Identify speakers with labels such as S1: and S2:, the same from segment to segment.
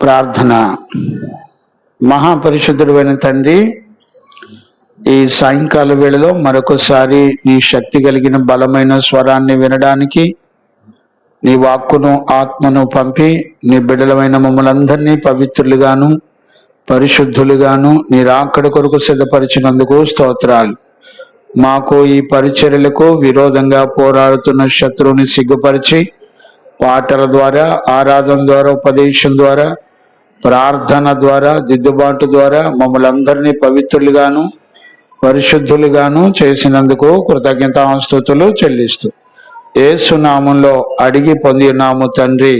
S1: ప్రార్థన. మహాపరిశుద్ధుడైన తండ్రి, ఈ సాయంకాల వేళలో మరొకసారి నీ శక్తి కలిగిన బలమైన స్వరాన్ని వినడానికి నీ వాక్కును ఆత్మను పంపి నీ బిడ్డలమైన మమ్మల్ందరినీ పవిత్రులుగాను పరిశుద్ధులుగాను నీ రాకడ కొరకు సిద్ధపరిచినందుకు స్తోత్రాలు. మాకు ఈ పరిచర్యలకు విరోధంగా పోరాడుతున్న శత్రువుని సిగ్గుపరిచి పాటల ద్వారా, ఆరాధన ద్వారా, ఉపదేశం ద్వారా, ప్రార్థన ద్వారా, దిద్దుబాటు ద్వారా మమ్మల్ని అందరినీ పవిత్రులుగాను పరిశుద్ధులుగాను చేసినందుకు కృతజ్ఞతాస్తుతులు చెల్లిస్తూ యేసు నామంలో అడిగి పొందినాము తండ్రి,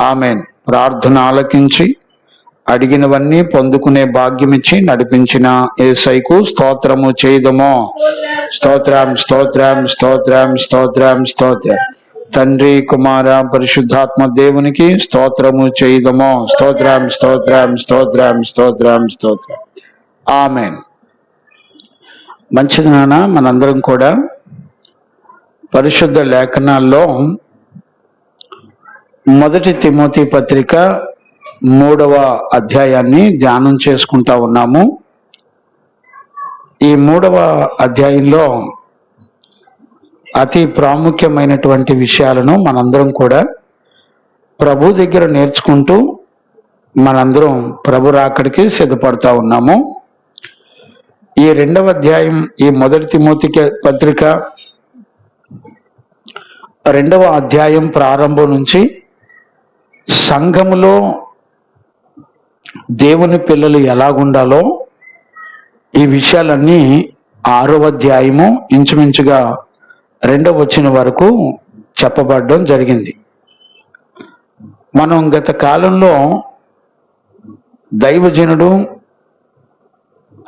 S1: ఆమెన్. ప్రార్థన ఆలకించి అడిగినవన్నీ పొందుకునే భాగ్యమిచ్చి నడిపించిన యేసయ్యకు స్తోత్రము చేయదమో. స్తోత్రం స్తోత్రం స్తోత్రం స్తోత్రం స్తోత్రం. తండ్రి, కుమార, పరిశుద్ధాత్మ దేవునికి స్తోత్రము చేయదమో. స్తోత్రం స్తోత్రం స్తోత్రం స్తోత్రం స్తోత్రం. ఆమెన్. మంచిది నాన్న. మనందరం కూడా పరిశుద్ధ లేఖనాల్లో మొదటి తిమోతి పత్రిక 3వ అధ్యాయాన్ని ధ్యానం చేసుకుంటా ఉన్నాము. ఈ 3వ అధ్యాయంలో అతి ప్రాముఖ్యమైనటువంటి విషయాలను మనందరం కూడా ప్రభు దగ్గర నేర్చుకుంటూ మనందరం ప్రభు రాకడికి సిద్ధపడతా ఉన్నాము. ఈ 2వ అధ్యాయం, ఈ మొదటి తిమోతి పత్రిక 2వ అధ్యాయం ప్రారంభం నుంచి సంఘములో దేవుని పిల్లలు ఎలాగుండాలో ఈ విషయాలన్నీ 6వ అధ్యాయము ఇంచుమించుగా 2వ వచనం వరకు చెప్పబడడం జరిగింది. మనం గత కాలంలో దైవజనుడు,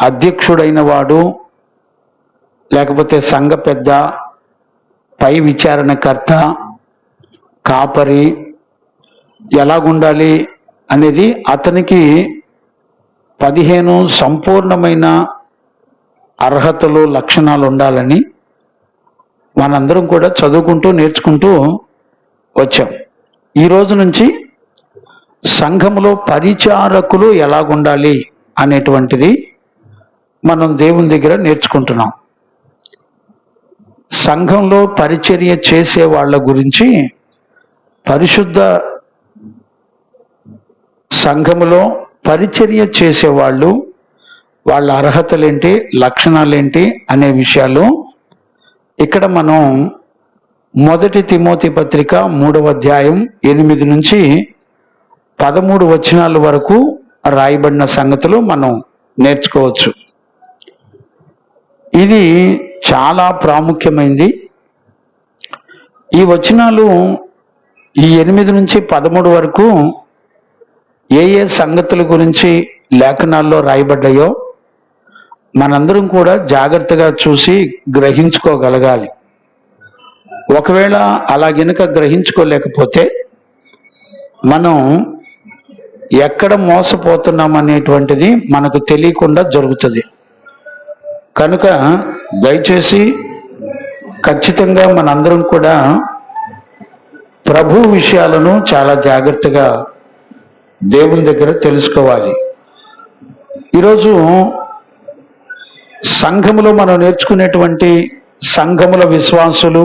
S1: అధ్యక్షుడైన వాడు, లేకపోతే సంఘ పెద్ద, పై విచారణకర్త, కాపరి ఎలాగుండాలి అనేది అతనికి 15 సంపూర్ణమైన అర్హతలు, లక్షణాలు ఉండాలని మనందరం కూడా చదువుకుంటూ నేర్చుకుంటూ వచ్చాం. ఈ రోజు నుంచి సంఘములో పరిచారకులు ఎలాగుండాలి అనేటువంటిది మనం దేవుని దగ్గర నేర్చుకుంటున్నాం. సంఘంలో పరిచర్య చేసే వాళ్ళ గురించి పరిశుద్ధ సంఘములో పరిచర్య చేసేవాళ్ళు, వాళ్ళ అర్హతలేంటి, లక్షణాలేంటి అనే విషయాలు ఇక్కడ మనం మొదటి తిమోతి పత్రిక 3వ అధ్యాయం 8 నుంచి 13 వచనాల వరకు రాయబడిన సంగతులు మనం నేర్చుకోవచ్చు. ఇది చాలా ప్రాముఖ్యమైంది. ఈ వచనాలు ఈ 8 నుంచి 13 వరకు ఏ ఏ సంగతుల గురించి లేఖనాల్లో రాయబడ్డాయో మనందరం కూడా జాగ్రత్తగా చూసి గ్రహించుకోగలగాలి. ఒకవేళ అలా గనుక గ్రహించుకోలేకపోతే మనం ఎక్కడ మోసపోతున్నాం అనేటువంటిది మనకు తెలియకుండా జరుగుతుంది. కనుక దయచేసి ఖచ్చితంగా మనందరం కూడా ప్రభు విషయాలను చాలా జాగ్రత్తగా దేవుని దగ్గర తెలుసుకోవాలి. ఈరోజు సంఘములో మనం నేర్చుకునేటువంటి సంఘముల విశ్వాసులు,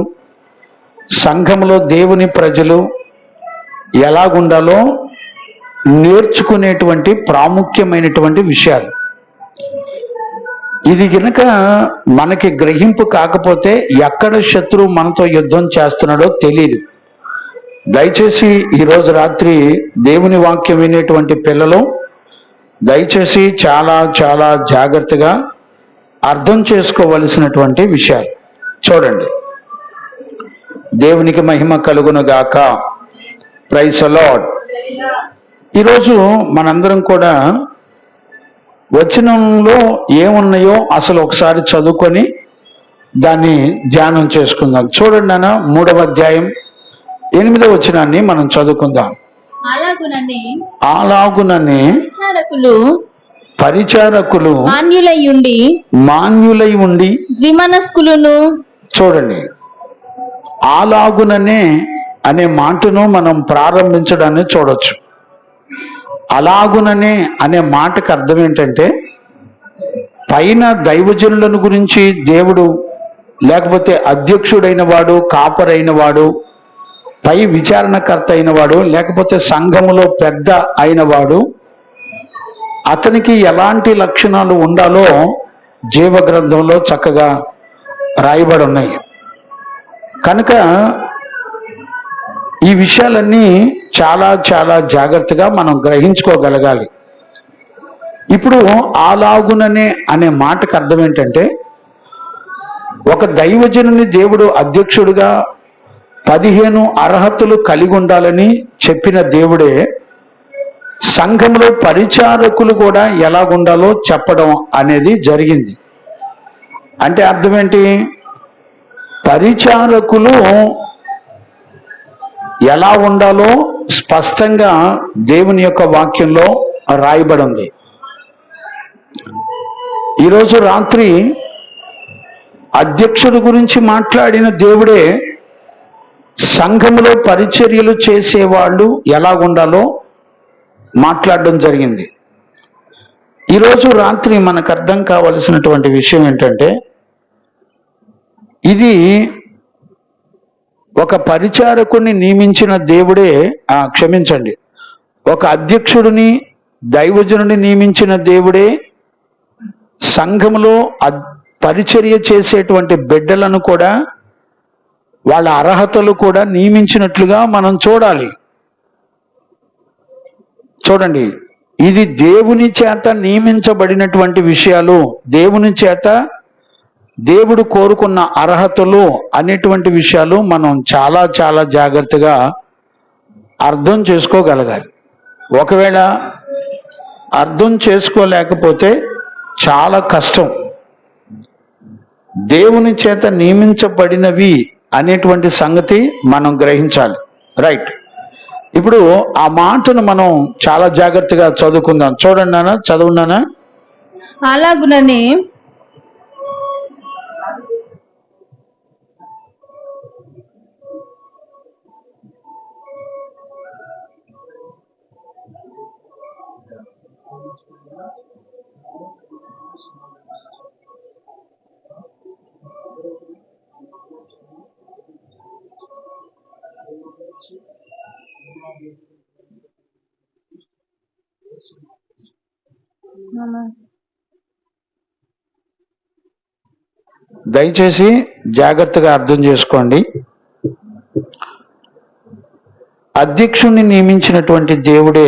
S1: సంఘములో దేవుని ప్రజలు ఎలాగుండాలో నేర్చుకునేటువంటి ప్రాముఖ్యమైనటువంటి విషయాలు. ఇది గనక మనకి గ్రహింపు కాకపోతే ఎక్కడ శత్రువు మనతో యుద్ధం చేస్తున్నాడో తెలియదు. దయచేసి ఈరోజు రాత్రి దేవుని వాక్యం వినేటువంటి పిల్లలు దయచేసి చాలా చాలా జాగ్రత్తగా అర్థం చేసుకోవలసినటువంటి విషయాలు. చూడండి. దేవునికి మహిమ కలుగునుగాక. Praise the Lord. ఈరోజు మనందరం కూడా వచనంలో ఏమున్నాయో అసలు ఒకసారి చదువుకొని దాన్ని ధ్యానం చేసుకుందాం. చూడండి నాన్న, 3వ అధ్యాయం 8వ వచనాన్ని మనం చదువుకుందాం. అలాగుననే పరిచారకులు మాన్యులై ఉండి
S2: ద్విమనస్కులను.
S1: చూడండి, అలాగుననే అనే మాటను మనం ప్రారంభించడాన్ని చూడొచ్చు. అలాగుననే అనే మాటకు అర్థం ఏంటంటే, పైన దైవజనులను గురించి దేవుడు, లేకపోతే అధ్యక్షుడైన వాడు, కాపరైన వాడు, పై విచారణకర్త అయిన వాడు, లేకపోతే సంఘములో పెద్ద అయిన వాడు, అతనికి ఎలాంటి లక్షణాలు ఉండాలో జీవ గ్రంథంలో చక్కగా రాయబడి ఉన్నాయి. కనుక ఈ విషయాలన్నీ చాలా చాలా జాగ్రత్తగా మనం గ్రహించుకోగలగాలి. ఇప్పుడు అలాగుననే అనే మాటకు అర్థం ఏంటంటే, ఒక దైవజనుని దేవుడు అధ్యక్షుడిగా 15 అర్హతలు కలిగి ఉండాలని చెప్పిన దేవుడే సంఘంలో పరిచారకులు కూడా ఎలాగుండాలో చెప్పడం అనేది జరిగింది. అంటే అర్థం ఏంటి? పరిచారకులు ఎలా ఉండాలో స్పష్టంగా దేవుని యొక్క వాక్యంలో రాయబడి ఉంది. ఈరోజు రాత్రి అధ్యక్షుడి గురించి మాట్లాడిన దేవుడే సంఘములో పరిచర్యలు చేసేవాళ్ళు ఎలాగుండాలో మాట్లాడడం జరిగింది. ఈరోజు రాత్రి మనకు అర్థం కావలసినటువంటి విషయం ఏంటంటే, ఇది ఒక పరిచారకుడిని నియమించిన దేవుడే, క్షమించండి, ఒక అధ్యక్షుడిని దైవజనుడిని నియమించిన దేవుడే సంఘములో పరిచర్య చేసేటువంటి బిడ్డలను కూడా వాళ్ళ అర్హతలు కూడా నియమించినట్లుగా మనం చూడాలి. చూడండి, ఇది దేవుని చేత నియమించబడినటువంటి విషయాలు, దేవుని చేత దేవుడు కోరుకున్న అర్హతలు అనేటువంటి విషయాలు మనం చాలా చాలా జాగ్రత్తగా అర్థం చేసుకోగలగాలి. ఒకవేళ అర్థం చేసుకోలేకపోతే చాలా కష్టం. దేవుని చేత నియమించబడినవి అనేటువంటి సంగతి మనం గ్రహించాలి. రైట్. ఇప్పుడు ఆ మాటను మనం చాలా జాగ్రత్తగా చదువుకుందాం. చూడండి నాన్న, చదువున్నానా?
S2: అలాగుననే
S1: దయచేసి జాగ్రత్తగా అర్థం చేసుకోండి. అధ్యక్షుణ్ణి నియమించినటువంటి దేవుడే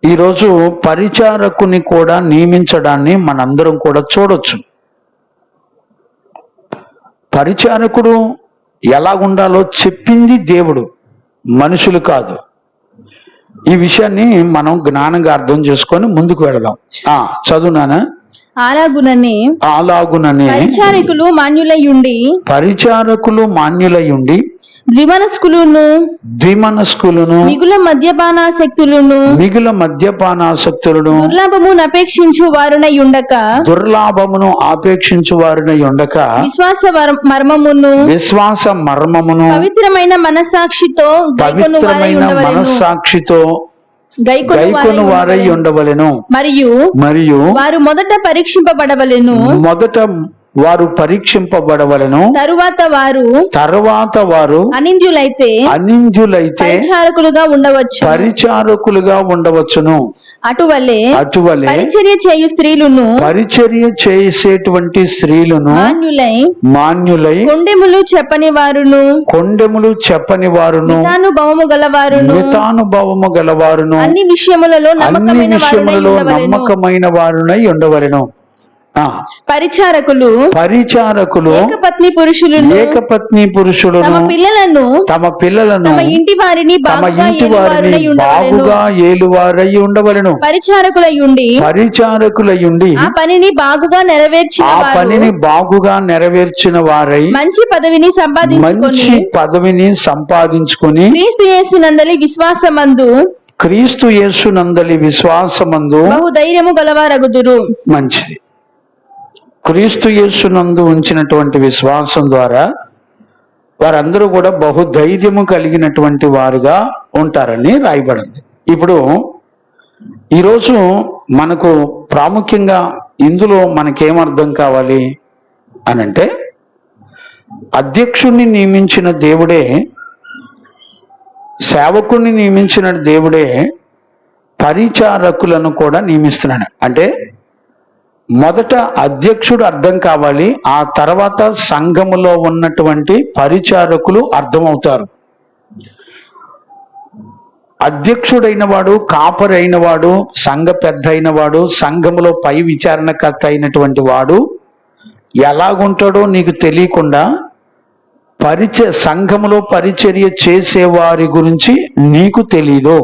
S1: ఈరోజు పరిచారకుని కూడా నియమించడాన్ని మనందరం కూడా చూడొచ్చు. పరిచారకుడు ఎలా ఉండాలో చెప్పింది దేవుడు, మనుషులు కాదు. ఈ విషయాన్ని మనం జ్ఞానంగా అర్థం చేసుకొని ముందుకు వెళదాం. చదువునానా?
S2: అలాగుననే పరిచారకులు మాన్యులయుండి ద్విమనస్కులను మిగుల మద్యపానాసక్తులను దుర్లాభమును అపేక్షించు వారునై ఉండక విశ్వాస మర్మమును పవిత్రమైన మనస్సాక్షితో గైకొను వారై ఉండవలెను. మరియు వారు మొదట పరీక్షింపబడవలెను. తరువాత వారు అనింద్యులైతే పరిచారకులుగా ఉండవచ్చును. అటువలే పరిచర్య చేసేటువంటి స్త్రీలను మాన్యులై కొండెములు చెప్పని వారును మితానుభవము గలవారును అన్ని విషయములలో నమ్మకమైన వారునై ఉండవలెను. పరిచారకులు ఏకపత్ని పురుషులను తమ పిల్లలను తమ ఇంటి వారిని బాగుగా ఏలువారై ఉండవలెను. పరిచారకులయుండి ఆ పనిని బాగుగా నెరవేర్చిన వారై మంచి పదవిని సంపాదించుకొని క్రీస్తు యేసునందలి విశ్వాసమందు బహుధైర్యము గలవారగుదురు. మంచిది. క్రీస్తు యేసునందు ఉంచినటువంటి విశ్వాసం ద్వారా
S1: వారందరూ కూడా బహుధైర్యము కలిగినటువంటి వారుగా ఉంటారని రాయబడింది. ఇప్పుడు ఈరోజు మనకు ప్రాముఖ్యంగా ఇందులో మనకేమర్థం కావాలి అనంటే, అధ్యక్షుణ్ణి నియమించిన దేవుడే, సేవకుణ్ణి నియమించిన దేవుడే పరిచారకులను కూడా నియమిస్తున్నాడు. అంటే మొదట అధ్యక్షుడు అర్థం కావాలి, ఆ తర్వాత సంఘములో ఉన్నటువంటి పరిచారకులు అర్థమవుతారు. అధ్యక్షుడైన వాడు, కాపరి అయిన వాడు, సంఘ పెద్ద అయిన వాడు, సంఘములో పై విచారణకర్త అయినటువంటి వాడు ఎలాగుంటాడో నీకు తెలియకుండా సంఘములో పరిచర్య చేసేవారి గురించి నీకు తెలీదు.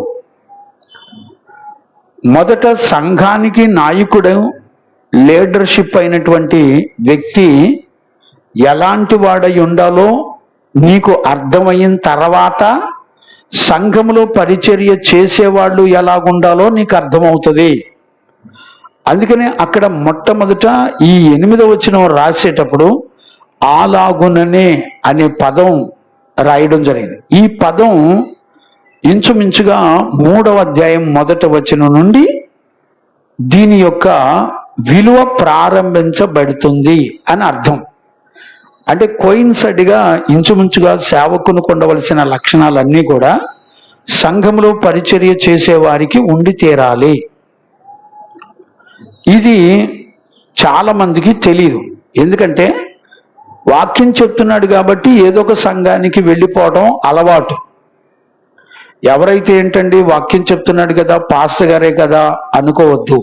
S1: మొదట సంఘానికి నాయకుడు, లీడర్షిప్ అయినటువంటి వ్యక్తి ఎలాంటి వాడై ఉండాలో నీకు అర్థమైన తర్వాత సంఘములో పరిచర్య చేసేవాళ్ళు ఎలాగుండాలో నీకు అర్థమవుతుంది. అందుకనే అక్కడ మొట్టమొదట ఈ 8వ వచనం రాసేటప్పుడు అలాగుననే అనే పదం రాయడం జరిగింది. ఈ పదం ఇంచుమించుగా 3వ అధ్యాయం 1వ వచనం నుండి దీని యొక్క విలువ ప్రారంభించబడుతుంది అని అర్థం. అంటే కోయిన్సైడ్గా ఇంచుమించుగా సేవకునికి ఉండవలసిన లక్షణాలన్నీ కూడా సంఘంలో పరిచర్య చేసే వారికి ఉండి తీరాలి. ఇది చాలా మందికి తెలియదు. ఎందుకంటే వాక్యం చెప్తున్నాడు కాబట్టి ఏదో ఒక సంఘానికి వెళ్ళిపోవడం అలవాటు. ఎవరైతే ఏంటండి వాక్యం చెప్తున్నాడు కదా, పాస్టర్ గారే కదా అనుకోవద్దు.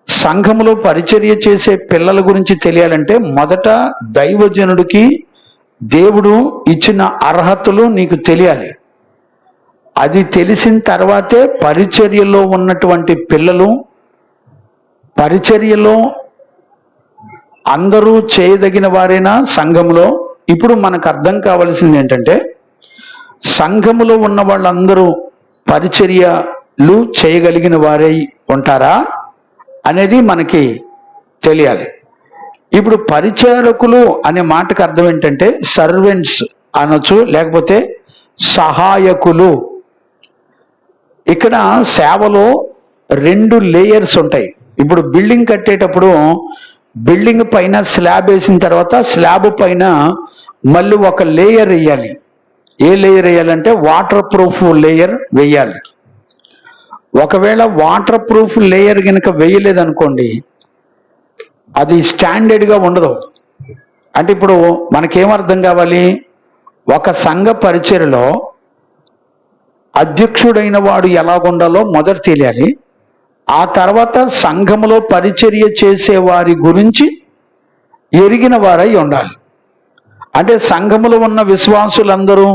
S1: సంఘములో పరిచర్య చేసే పిల్లల గురించి తెలియాలంటే మొదట దైవజనుడికి దేవుడు ఇచ్చిన అర్హతలు నీకు తెలియాలి. అది తెలిసిన తర్వాతే పరిచర్యలో ఉన్నటువంటి పిల్లలు, పరిచర్యలో అందరూ చేయదగిన వారైనా సంఘములో. ఇప్పుడు మనకు అర్థం కావాల్సింది ఏంటంటే, సంఘములో ఉన్న వాళ్ళందరూ పరిచర్యలు చేయగలిగిన వారై ఉంటారా అనేది మనకి తెలియాలి. ఇప్పుడు పరిచారకులు అనే మాటకు అర్థం ఏంటంటే సర్వెంట్స్ అనొచ్చు, లేకపోతే సహాయకులు. ఇక్కడ సేవలో 2 లేయర్స్ ఉంటాయి. ఇప్పుడు బిల్డింగ్ కట్టేటప్పుడు బిల్డింగ్ పైన స్లాబ్ వేసిన తర్వాత స్లాబ్ పైన మళ్ళీ ఒక లేయర్ వేయాలి. ఏ లేయర్ వేయాలంటే వాటర్ ప్రూఫ్ లేయర్ వేయాలి. ఒకవేళ వాటర్ ప్రూఫ్ లేయర్ కనుక వేయలేదనుకోండి, అది స్టాండర్డ్గా ఉండదు. అంటే ఇప్పుడు మనకేమర్థం కావాలి, ఒక సంఘ పరిచర్యలో అధ్యక్షుడైన వాడు ఎలాగుండాలో మొదట తెలియాలి. ఆ తర్వాత సంఘములో పరిచర్య చేసే వారి గురించి ఎరిగిన వారై ఉండాలి. అంటే సంఘములో ఉన్న విశ్వాసులందరూ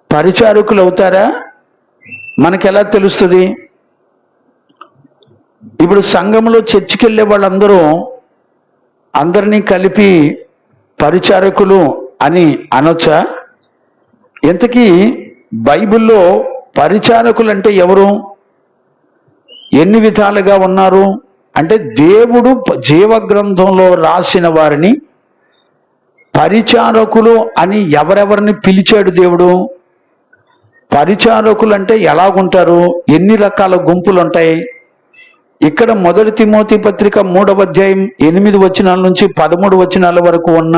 S1: పరిచారకులు అవుతారా? మనకెలా తెలుస్తుంది? ఇప్పుడు సంఘంలో చర్చికి వెళ్ళే వాళ్ళందరూ అందరినీ కలిపి పరిచారకులు అని అనొచ్చా? ఇంతకీ బైబిల్లో పరిచారకులు అంటే ఎవరు, ఎన్ని విధాలుగా ఉన్నారు అంటే, దేవుడు జీవగ్రంథంలో రాసిన వారిని పరిచారకులు అని ఎవరెవరిని పిలిచాడు దేవుడు? పరిచారకులు అంటే ఎలాగుంటారు, ఎన్ని రకాల గుంపులు ఉంటాయి? ఇక్కడ 1 తిమోతి పత్రిక 3వ అధ్యాయం 8 వచనాల నుంచి 13 వచనాల వరకు ఉన్న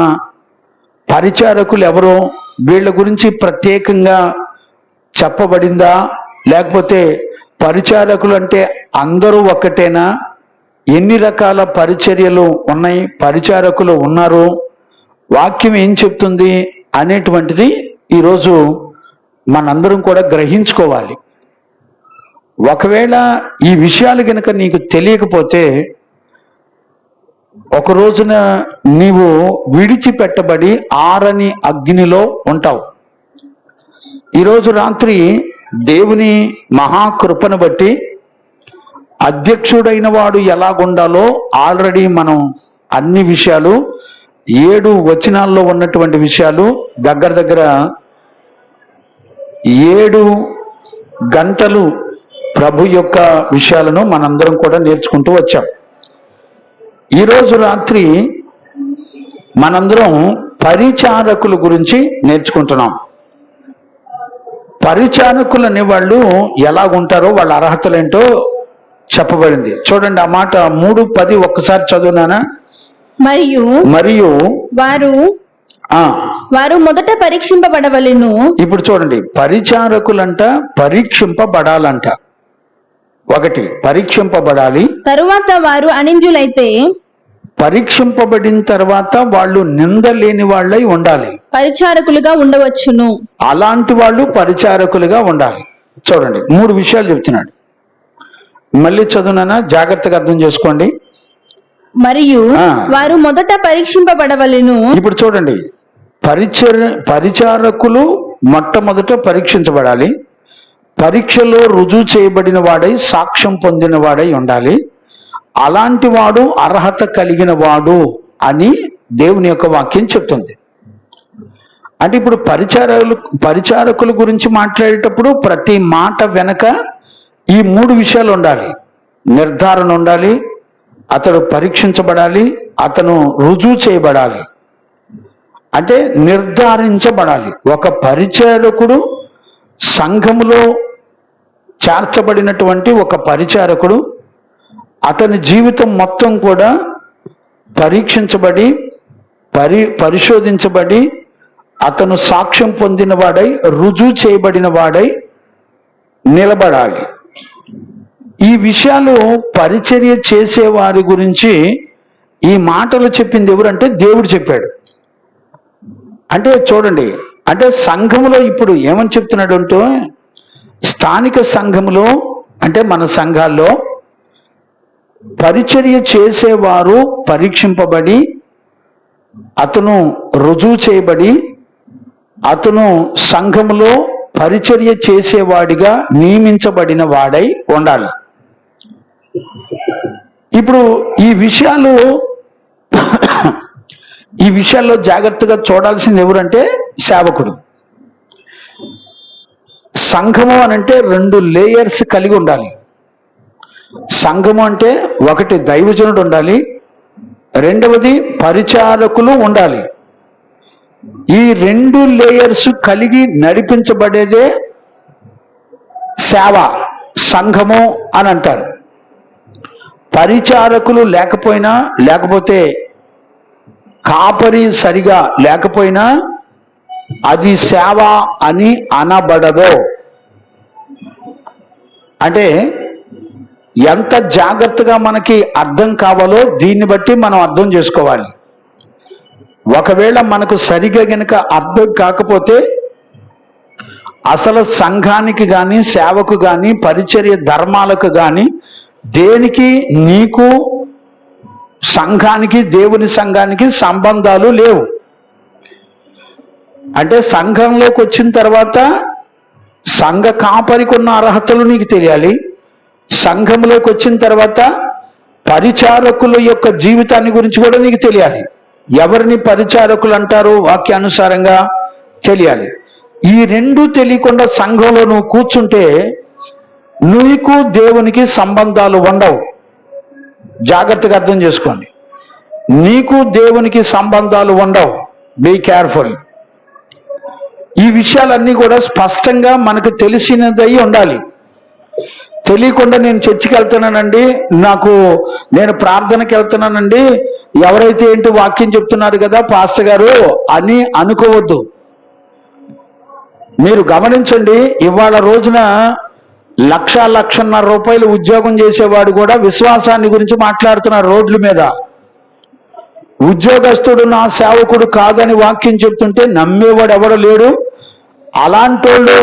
S1: పరిచారకులు ఎవరో, వీళ్ళ గురించి ప్రత్యేకంగా చెప్పబడిందా? లేకపోతే పరిచారకులు అంటే అందరూ ఒక్కటేనా? ఎన్ని రకాల పరిచర్యలు ఉన్నాయి, పరిచారకులు ఉన్నారు, వాక్యం ఏం చెప్తుంది అనేటువంటిది ఈరోజు మనందరం కూడా గ్రహించుకోవాలి. ఒకవేళ ఈ విషయాలు కనుక నీకు తెలియకపోతే ఒక రోజున నీవు విడిచిపెట్టబడి ఆరని అగ్నిలో ఉంటావు. ఈరోజు రాత్రి దేవుని మహాకృపను బట్టి అధ్యక్షుడైన వాడు ఎలాగుండాలో ఆల్రెడీ మనం అన్ని విషయాలు 7 వచనాల్లో ఉన్నటువంటి విషయాలు దగ్గర 7 గంటలు ప్రభు యొక్క విషయాలను మనందరం కూడా నేర్చుకుంటూ వచ్చాం. ఈరోజు రాత్రి మనందరం పరిచారకుల గురించి నేర్చుకుంటున్నాం. పరిచారకులు అనే వాళ్ళు ఎలాగుంటారో వాళ్ళ అర్హతలేంటో చెప్పబడింది. చూడండి ఆ మాట 3:10 ఒక్కసారి చదువునానా. మరియు
S2: వారు మొదట పరీక్షింపబడవలెను.
S1: ఇప్పుడు చూడండి, పరిచారకులంట పరీక్షింపబడాలంట. ఒకటి పరీక్షింపబడాలి,
S2: తరువాత వారు అనింద్యులైతే
S1: పరీక్షింపబడిన తర్వాత వాళ్ళు నిందలేని వాళ్ళై ఉండాలి,
S2: పరిచారకులుగా ఉండవచ్చును.
S1: అలాంటి వాళ్ళు పరిచారకులుగా ఉండాలి. చూడండి 3 విషయాలు చెప్తున్నాడు. మళ్ళీ చదువునా, జాగ్రత్తగా అర్థం చేసుకోండి.
S2: మరియు వారు మొదట పరీక్షింపబడవలెను.
S1: ఇప్పుడు చూడండి, పరిచారకులు మొట్టమొదట పరీక్షించబడాలి, పరీక్షలో రుజువు చేయబడిన వాడై సాక్ష్యం పొందిన వాడై ఉండాలి. అలాంటి వాడు అర్హత కలిగిన వాడు అని దేవుని యొక్క వాక్యం చెప్తుంది. అంటే ఇప్పుడు పరిచారకుల గురించి మాట్లాడేటప్పుడు ప్రతి మాట వెనక ఈ 3 విషయాలు ఉండాలి. నిర్ధారణ ఉండాలి, అతడు పరీక్షించబడాలి, అతను రుజువు చేయబడాలి, అంటే నిర్ధారించబడాలి. ఒక పరిచారకుడు, సంఘములో చేర్చబడినటువంటి ఒక పరిచారకుడు, అతని జీవితం మొత్తం కూడా పరీక్షించబడి పరిశోధించబడి అతను సాక్ష్యం పొందిన వాడై రుజువు చేయబడిన వాడై నిలబడాలి. ఈ విషయాలు పరిచర్య చేసే వారి గురించి ఈ మాటలు చెప్పింది ఎవరంటే దేవుడు చెప్పాడు. అంటే చూడండి, అంటే సంఘములో ఇప్పుడు ఏమని చెప్తున్నాడు అంటే, స్థానిక సంఘములో అంటే మన సంఘాల్లో పరిచర్య చేసేవారు పరీక్షింపబడి అతను రుజువు చేయబడి అతను సంఘములో పరిచర్య చేసేవాడిగా నియమించబడిన వాడై ఉండాలి. ఇప్పుడు ఈ విషయాల్లో జాగ్రత్తగా చూడాల్సింది ఎవరంటే సేవకుడు. సంఘము అనంటే 2 లేయర్స్ కలిగి ఉండాలి. సంఘము అంటే ఒకటి దైవజనుడు ఉండాలి, రెండవది పరిచారకులు ఉండాలి. ఈ 2 లేయర్స్ కలిగి నడిపించబడేదే సేవ, సంఘము అని అంటారు. పరిచారకులు లేకపోతే కాపరి సరిగా లేకపోయినా అది సేవ అని అనబడదు. అంటే ఎంత జాగ్రత్తగా మనకి అర్థం కావాలో దీన్ని బట్టి మనం అర్థం చేసుకోవాలి. ఒకవేళ మనకు సరిగా గనుక అర్థం కాకపోతే అసలు సంఘానికి కానీ సేవకు కానీ పరిచర్య ధర్మాలకు కానీ దేనికి నీకు సంఘానికి దేవుని సంఘానికి సంబంధాలు లేవు. అంటే సంఘంలోకి వచ్చిన తర్వాత సంఘ కాపరికి ఉన్న అర్హతలు నీకు తెలియాలి. సంఘంలోకి వచ్చిన తర్వాత పరిచారకుల యొక్క జీవితాన్ని గురించి కూడా నీకు తెలియాలి. ఎవరిని పరిచారకులు అంటారు వాక్యానుసారంగా తెలియాలి. ఈ 2 తెలియకుండా సంఘంలో నువ్వు కూర్చుంటే నీకు దేవునికి సంబంధాలు ఉండవు. జాగ్రత్తగా అర్థం చేసుకోండి, నీకు దేవునికి సంబంధాలు ఉండవు. Be careful. ఈ విషయాలన్నీ కూడా స్పష్టంగా మనకు తెలిసినదై ఉండాలి. తెలియకుండా నేను చర్చికి వెళ్తున్నానండి, నేను ప్రార్థనకి వెళ్తున్నానండి, ఎవరైతే ఏంటి వాక్యం చెప్తున్నారు కదా పాస్టర్ గారు అని అనుకోవద్దు. మీరు గమనించండి, ఇవాళ రోజున 1,00,000-1,50,000 రూపాయలు ఉద్యోగం చేసేవాడు కూడా విశ్వాసాన్ని గురించి మాట్లాడుతున్నారు రోడ్ల మీద. ఉద్యోగస్తుడు నా సేవకుడు కాదని వాక్యం చెప్తుంటే నమ్మేవాడు ఎవడో లేడు. అలాంటి వాళ్ళు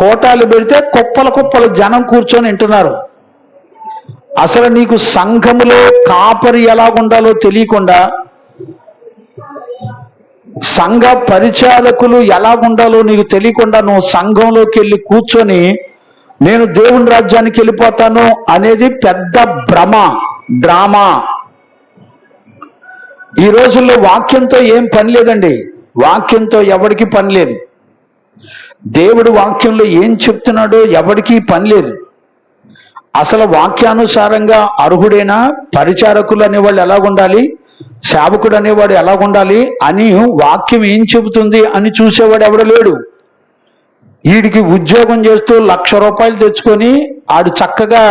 S1: కోటాలు పెడితే కుప్పల జనం కూర్చొని వింటున్నారు. అసలు నీకు సంఘములో కాపరి ఎలాగుండాలో తెలియకుండా, సంఘ పరిచారకులు ఎలాగుండాలో నీకు తెలియకుండా నువ్వు సంఘంలోకి వెళ్ళి కూర్చొని నేను దేవుని రాజ్యానికి వెళ్ళిపోతాను అనేది పెద్ద డ్రామా. ఈ రోజుల్లో వాక్యంతో ఏం పని లేదండి. వాక్యంతో ఎవరికి పని లేదు. దేవుడు వాక్యంలో ఏం చెప్తున్నాడో ఎవరికీ పని లేదు. అసలు వాక్యానుసారంగా అర్హుడైన పరిచారకులు అనేవాళ్ళు ఎలాగుండాలి, సేవకుడు అనేవాడు ఎలా ఉండాలి అని వాక్యం ఏం చెబుతుంది అని చూసేవాడు ఎవడు లేడు. వీడికి ఉద్యోగం చేస్తూ 1,00,000 రూపాయలు తెచ్చుకొని ఆడు చక్కగా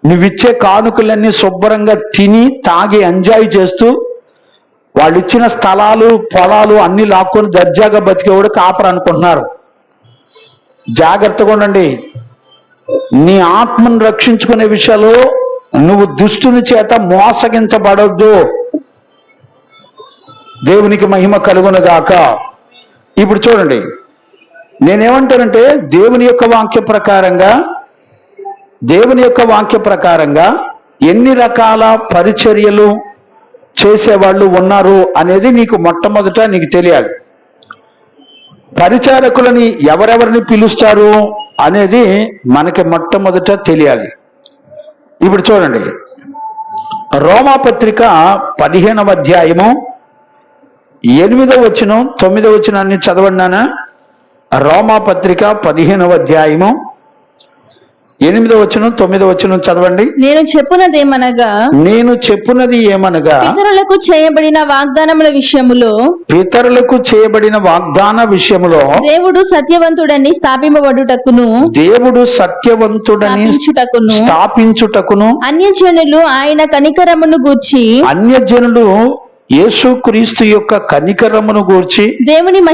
S1: నువ్విచ్చే కానుకలన్నీ శుభ్రంగా తిని తాగి ఎంజాయ్ చేస్తూ వాళ్ళు ఇచ్చిన స్థలాలు పొలాలు అన్ని లాక్కొని దర్జాగా బతికేవాడు కాపరు అనుకుంటున్నారు. జాగ్రత్తగా ఉండండి. నీ ఆత్మను రక్షించుకునే విషయాలు నువ్వు దుష్టుని చేత మోసగించబడొద్దు. దేవునికి మహిమ కలుగునుగాక. ఇప్పుడు చూడండి, నేనేమంటానంటే దేవుని యొక్క వాక్య ప్రకారంగా ఎన్ని రకాల పరిచర్యలు చేసేవాళ్ళు ఉన్నారు అనేది నీకు మొట్టమొదట నీకు తెలియాలి. పరిచారకులని ఎవరెవరిని పిలుస్తారు అనేది మనకి మొట్టమొదట తెలియాలి. ఇప్పుడు చూడండి, రోమాపత్రిక 15వ అధ్యాయము 8వ వచనం 9వ వచనాన్ని చదవన్నానా? రోమాపత్రిక 15వ అధ్యాయము 8వ వచనం 9వ వచనం చదవండి.
S2: నేను చెప్పున్నది ఏమనగా పితరులకు చేయబడిన వాగ్దాన విషయములో దేవుడు సత్యవంతుడని స్థాపించుటకును అన్యజనులు ఆయన కనికరమును గూర్చి యేసుక్రీస్తు యొక్క కనికరమును గూర్చి దేవునికి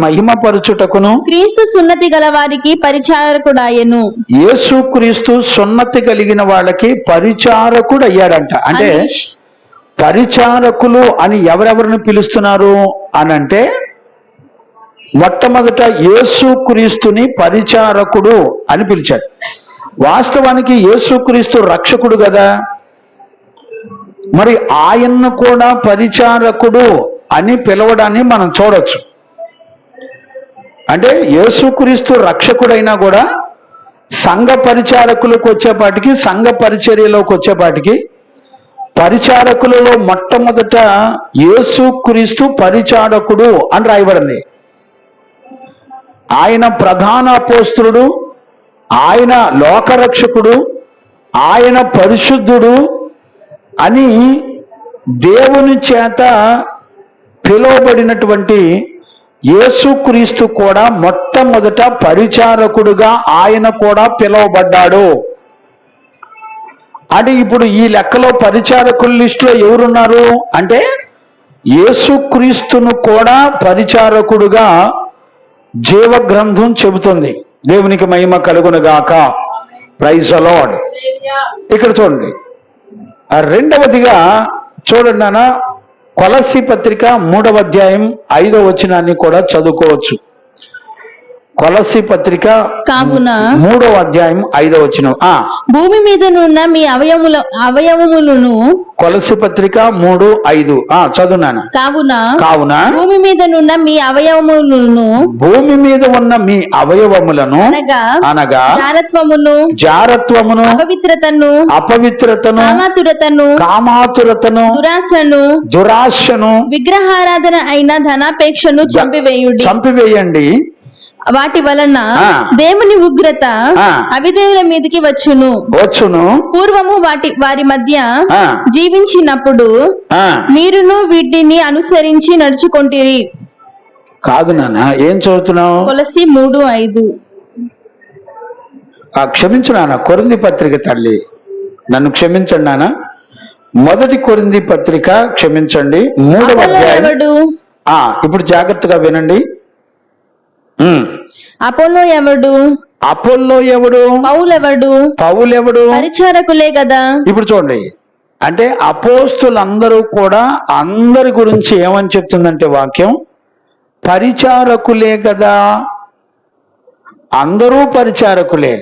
S2: మహిమపరచుటకును క్రీస్తు సున్నతి గల వారికి పరిచారకుడాయను. యేసుక్రీస్తు సున్నతి కలిగిన వాళ్ళకి పరిచారకుడు అయ్యాడంట. అంటే పరిచారకులు అని ఎవరెవరిని పిలుస్తున్నారు అనంటే మొట్టమొదట యేసుక్రీస్తుని పరిచారకుడు అని పిలిచాడు. వాస్తవానికి యేసుక్రీస్తు రక్షకుడు కదా, మరి ఆయన్ను కూడా పరిచారకుడు అని పిలవడాన్ని మనం చూడొచ్చు. అంటే యేసుక్రీస్తు రక్షకుడైనా కూడా సంఘ పరిచారకులకు వచ్చేపాటికి, సంఘ పరిచర్యలోకి వచ్చేపాటికి పరిచారకులలో మొట్టమొదట యేసుక్రీస్తు పరిచారకుడు అని రాయబడింది. ఆయన ప్రధాన అపోస్తలుడు, ఆయన లోకరక్షకుడు, ఆయన పరిశుద్ధుడు అని దేవుని చేత పిలువబడినటువంటి యేసుక్రీస్తు కూడా మొట్టమొదట పరిచారకుడుగా ఆయన కూడా పిలువబడ్డాడు. అంటే ఇప్పుడు ఈ లెక్కలో పరిచారకుల లిస్టులో ఎవరున్నారు అంటే యేసుక్రీస్తును కూడా పరిచారకుడుగా జీవ గ్రంథం చెబుతుంది. దేవునికి మహిమ కలుగునుగాక. Praise the Lord. ఇక్కడ చూడండి, రెండవదిగా చూడండి నాన్న, కొలస్సీ పత్రిక 3వ అధ్యాయం 5వ వచనాన్ని కూడా చదువుకోవచ్చు. కొలస్సీ పత్రిక 3వ అధ్యాయం 5వ వచనం. భూమి మీద మీ అవయవములను
S1: కొలస్సీ పత్రిక 3:5 చదువునాను. కావున
S2: భూమి మీద ఉన్న మీ అవయవములను
S1: అనగా జారత్వమును అపవిత్రతను కామాతురతను దురాశను
S2: విగ్రహారాధన అయిన ధనాపేక్షను
S1: చంపివేయండి.
S2: వాటి వలన దేవుని ఉగ్రత అవిధేయుల మీదకి వచ్చును. పూర్వము వారి మధ్య జీవించినప్పుడు మీరును వీటిని అనుసరించి నడుచుకొంటిరి.
S1: కాదు నాన్న, ఏం చదువుతున్నావు?
S2: కొలస్సీ 3:5.
S1: క్షమించు నాన్న, కొరింథీ పత్రిక తల్లి, నన్ను క్షమించండి నాన్న. 1 కొరింథీ పత్రిక, క్షమించండి, 3వ అధ్యాయం. ఇప్పుడు జాగ్రత్తగా వినండి.
S2: అపోల్లో ఎవడు? పౌలు ఎవడు? పరిచారకులే కదా.
S1: ఇప్పుడు చూడండి, అంటే అపోస్తులందరూ కూడా అందరి గురించి ఏమని చెప్తుందంటే వాక్యం, పరిచారకులే కదా. అందరూ పరిచారకులే.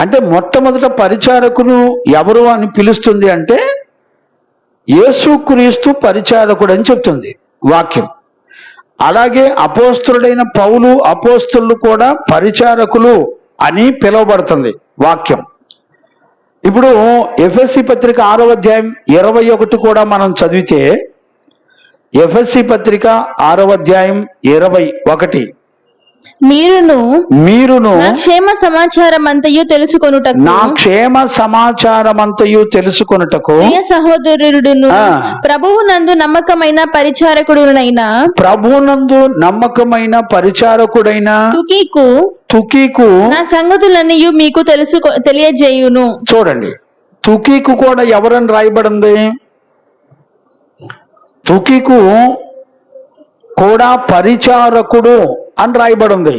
S1: అంటే మొట్టమొదట పరిచారకులు ఎవరు అని పిలుస్తుంది అంటే యేసుక్రీస్తు పరిచారకుడు అని చెప్తుంది వాక్యం. అలాగే అపోస్తులుడైన పౌలు, అపోస్తులు కూడా పరిచారకులు అని పిలువబడుతుంది వాక్యం. ఇప్పుడు ఎఫెసీ పత్రిక 6వ అధ్యాయం 21 కూడా మనం చదివితే, ఎఫెసీ పత్రిక 6వ అధ్యాయం 21 మీరును
S3: నా క్షేమ సమాచారం అంతయు తెలుసుకొనుటకు
S1: నా క్షేమ సమాచారమంతయు తెలుసుకొనుటకు
S3: ప్రియ సహోదరుడును ప్రభువునందు నమ్మకమైన పరిచారకుడునైన
S1: ప్రభునందు నమ్మకమైన పరిచారకుడైన తుకీకు
S3: నా సంగతులన్నీ మీకు తెలియజేయును.
S1: చూడండి, తుకీకు కూడా ఎవరని రాయబడింది? తుకీకు కూడా పరిచారకుడు అని రాయబడింది.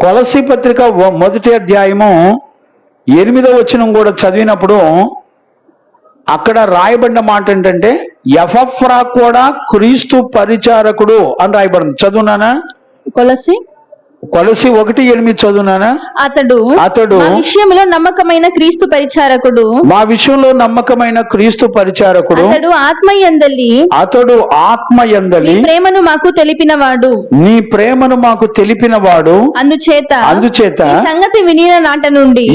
S1: కొలసీ పత్రిక 1వ అధ్యాయము 8వ వచనం కూడా చదివినప్పుడు అక్కడ రాయబడిన మాట ఏంటంటే ఎపఫ్రా కూడా క్రీస్తు పరిచారకుడు అని రాయబడింది. చదువునానా? కొలసి 1:8 చదువునానా?
S3: అతడు మా విషయంలో నమ్మకమైన క్రీస్తు పరిచారకుడు. అతడు ఆత్మయందలి ప్రేమను మాకు తెలిపినవాడు. అందుచేత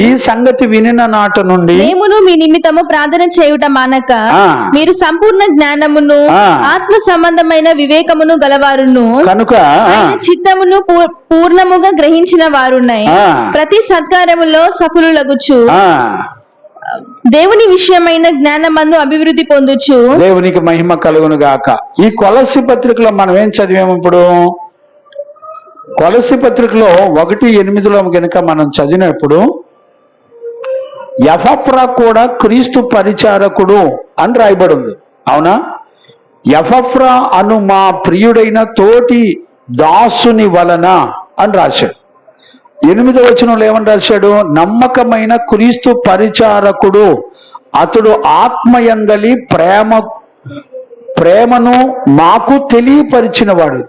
S3: ఈ సంగతి వినిన నాట నుండి మేమును మీ నిమిత్తము ప్రార్థన చేయుట మానక మీరు సంపూర్ణ జ్ఞానమును ఆత్మ సంబంధమైన వివేకమును గలవారును కనుక చిత్తమును పూర్ణముగా గ్రహించిన వారున్నాయి. ప్రతి సత్కారములో సఫలులగుచు దేవుని విషయమైన జ్ఞానమందు అభివృద్ధి పొందుచు.
S1: దేవునికి మహిమ కలుగును గాక. ఈ కొలసి పత్రికలో మనం ఏం చదివాము? ఇప్పుడు కొలసి పత్రికలో 1:8లో గనుక మనం చదివినప్పుడు ఎపఫ్రా కూడా క్రీస్తు పరిచారకుడు అని రాయబడింది. అవునా? ఎపఫ్రా అను మా ప్రియుడైన తోటి దాసుని వలన అని రాశాడు. 8వ వచనంలో ఏమని రాశాడు? నమ్మకమైన క్రీస్తు పరిచారకుడు, అతడు ఆత్మయందలి ప్రేమను మాకు తెలియజేసినవాడు.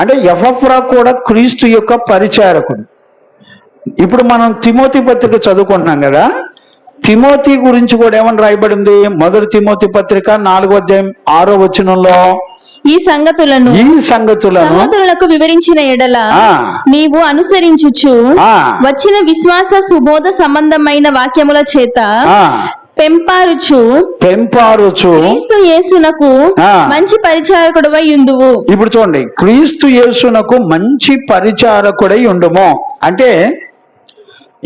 S1: అంటే ఎపఫ్రా కూడా క్రీస్తు యొక్క పరిచారకుడు. ఇప్పుడు మనం తిమోతి పత్రిక చదువుకుంటున్నాం కదా, తిమోతి గురించి కూడా ఏమని రాయబడింది? 1 తిమోతి పత్రిక 4వ అధ్యాయం 6వ వచనంలో
S3: ఈ సంగతులను సహోదరులకు వివరించిన ఎడల నీవు అనుసరించుచు వచ్చిన విశ్వాస సుబోధ సంబంధమైన వాక్యముల చేత పెంపారుచు క్రీస్తు యేసునకు మంచి పరిచారకుడవై ఉండువు.
S1: ఇప్పుడు చూడండి, క్రీస్తు యేసునకు మంచి పరిచారకుడై ఉండుము అంటే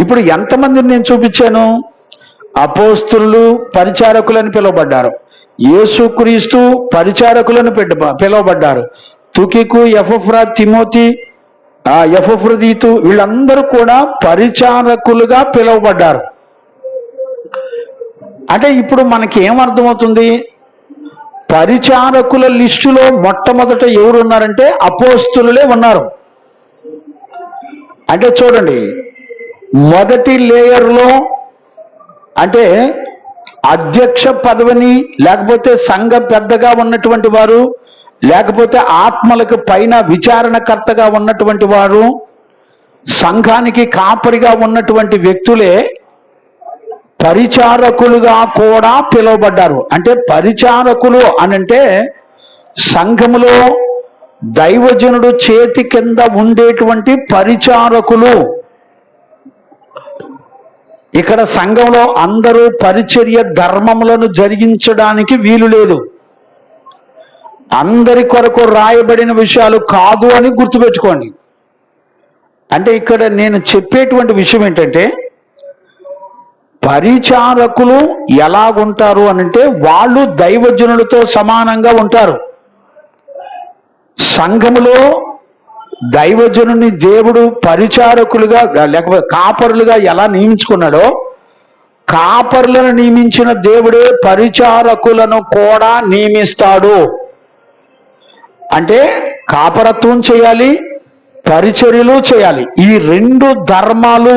S1: ఇప్పుడు ఎంతమందిని నేను చూపించాను? అపోస్తులు పరిచారకులని పిలువబడ్డారు, యేసుక్రీస్తు పరిచారకులను పిలువబడ్డారు, తుకికు, ఎపఫ్రా, తిమోతి, ఎపఫ్రదీతు వీళ్ళందరూ కూడా పరిచారకులుగా పిలువబడ్డారు. అంటే ఇప్పుడు మనకి ఏమర్థమవుతుంది? పరిచారకుల లిస్టులో మొట్టమొదట ఎవరు ఉన్నారంటే అపోస్తులులే ఉన్నారు. అంటే చూడండి, మొదటి లేయర్లో అంటే అధ్యక్ష పదవిని, లేకపోతే సంఘ పెద్దగా ఉన్నటువంటి వారు, లేకపోతే ఆత్మలకు పైన విచారణకర్తగా ఉన్నటువంటి వారు, సంఘానికి కాపరిగా ఉన్నటువంటి వ్యక్తులే పరిచారకులుగా కూడా పిలువబడ్డారు. అంటే పరిచారకులు అనంటే సంఘములో దైవజనుడు చేతి కింద ఉండేటువంటి పరిచారకులు. ఇక్కడ సంఘంలో అందరూ పరిచర్య ధర్మములను జరిగించడానికి వీలు లేదు. అందరి కొరకు రాయబడిన విషయాలు కాదు అని గుర్తుపెట్టుకోండి. అంటే ఇక్కడ నేను చెప్పేటువంటి విషయం ఏంటంటే పరిచారకులు ఎలాగుంటారు అనంటే వాళ్ళు దైవజనులతో సమానంగా ఉంటారు. సంఘములో దైవజనుని దేవుడు పరిచారకులుగా లేకపోతే కాపరులుగా ఎలా నియమించుకున్నాడో, కాపరులను నియమించిన దేవుడే పరిచారకులను కూడా నియమిస్తాడు. అంటే కాపరత్వం చేయాలి, పరిచర్యలు చేయాలి. ఈ 2 ధర్మాలు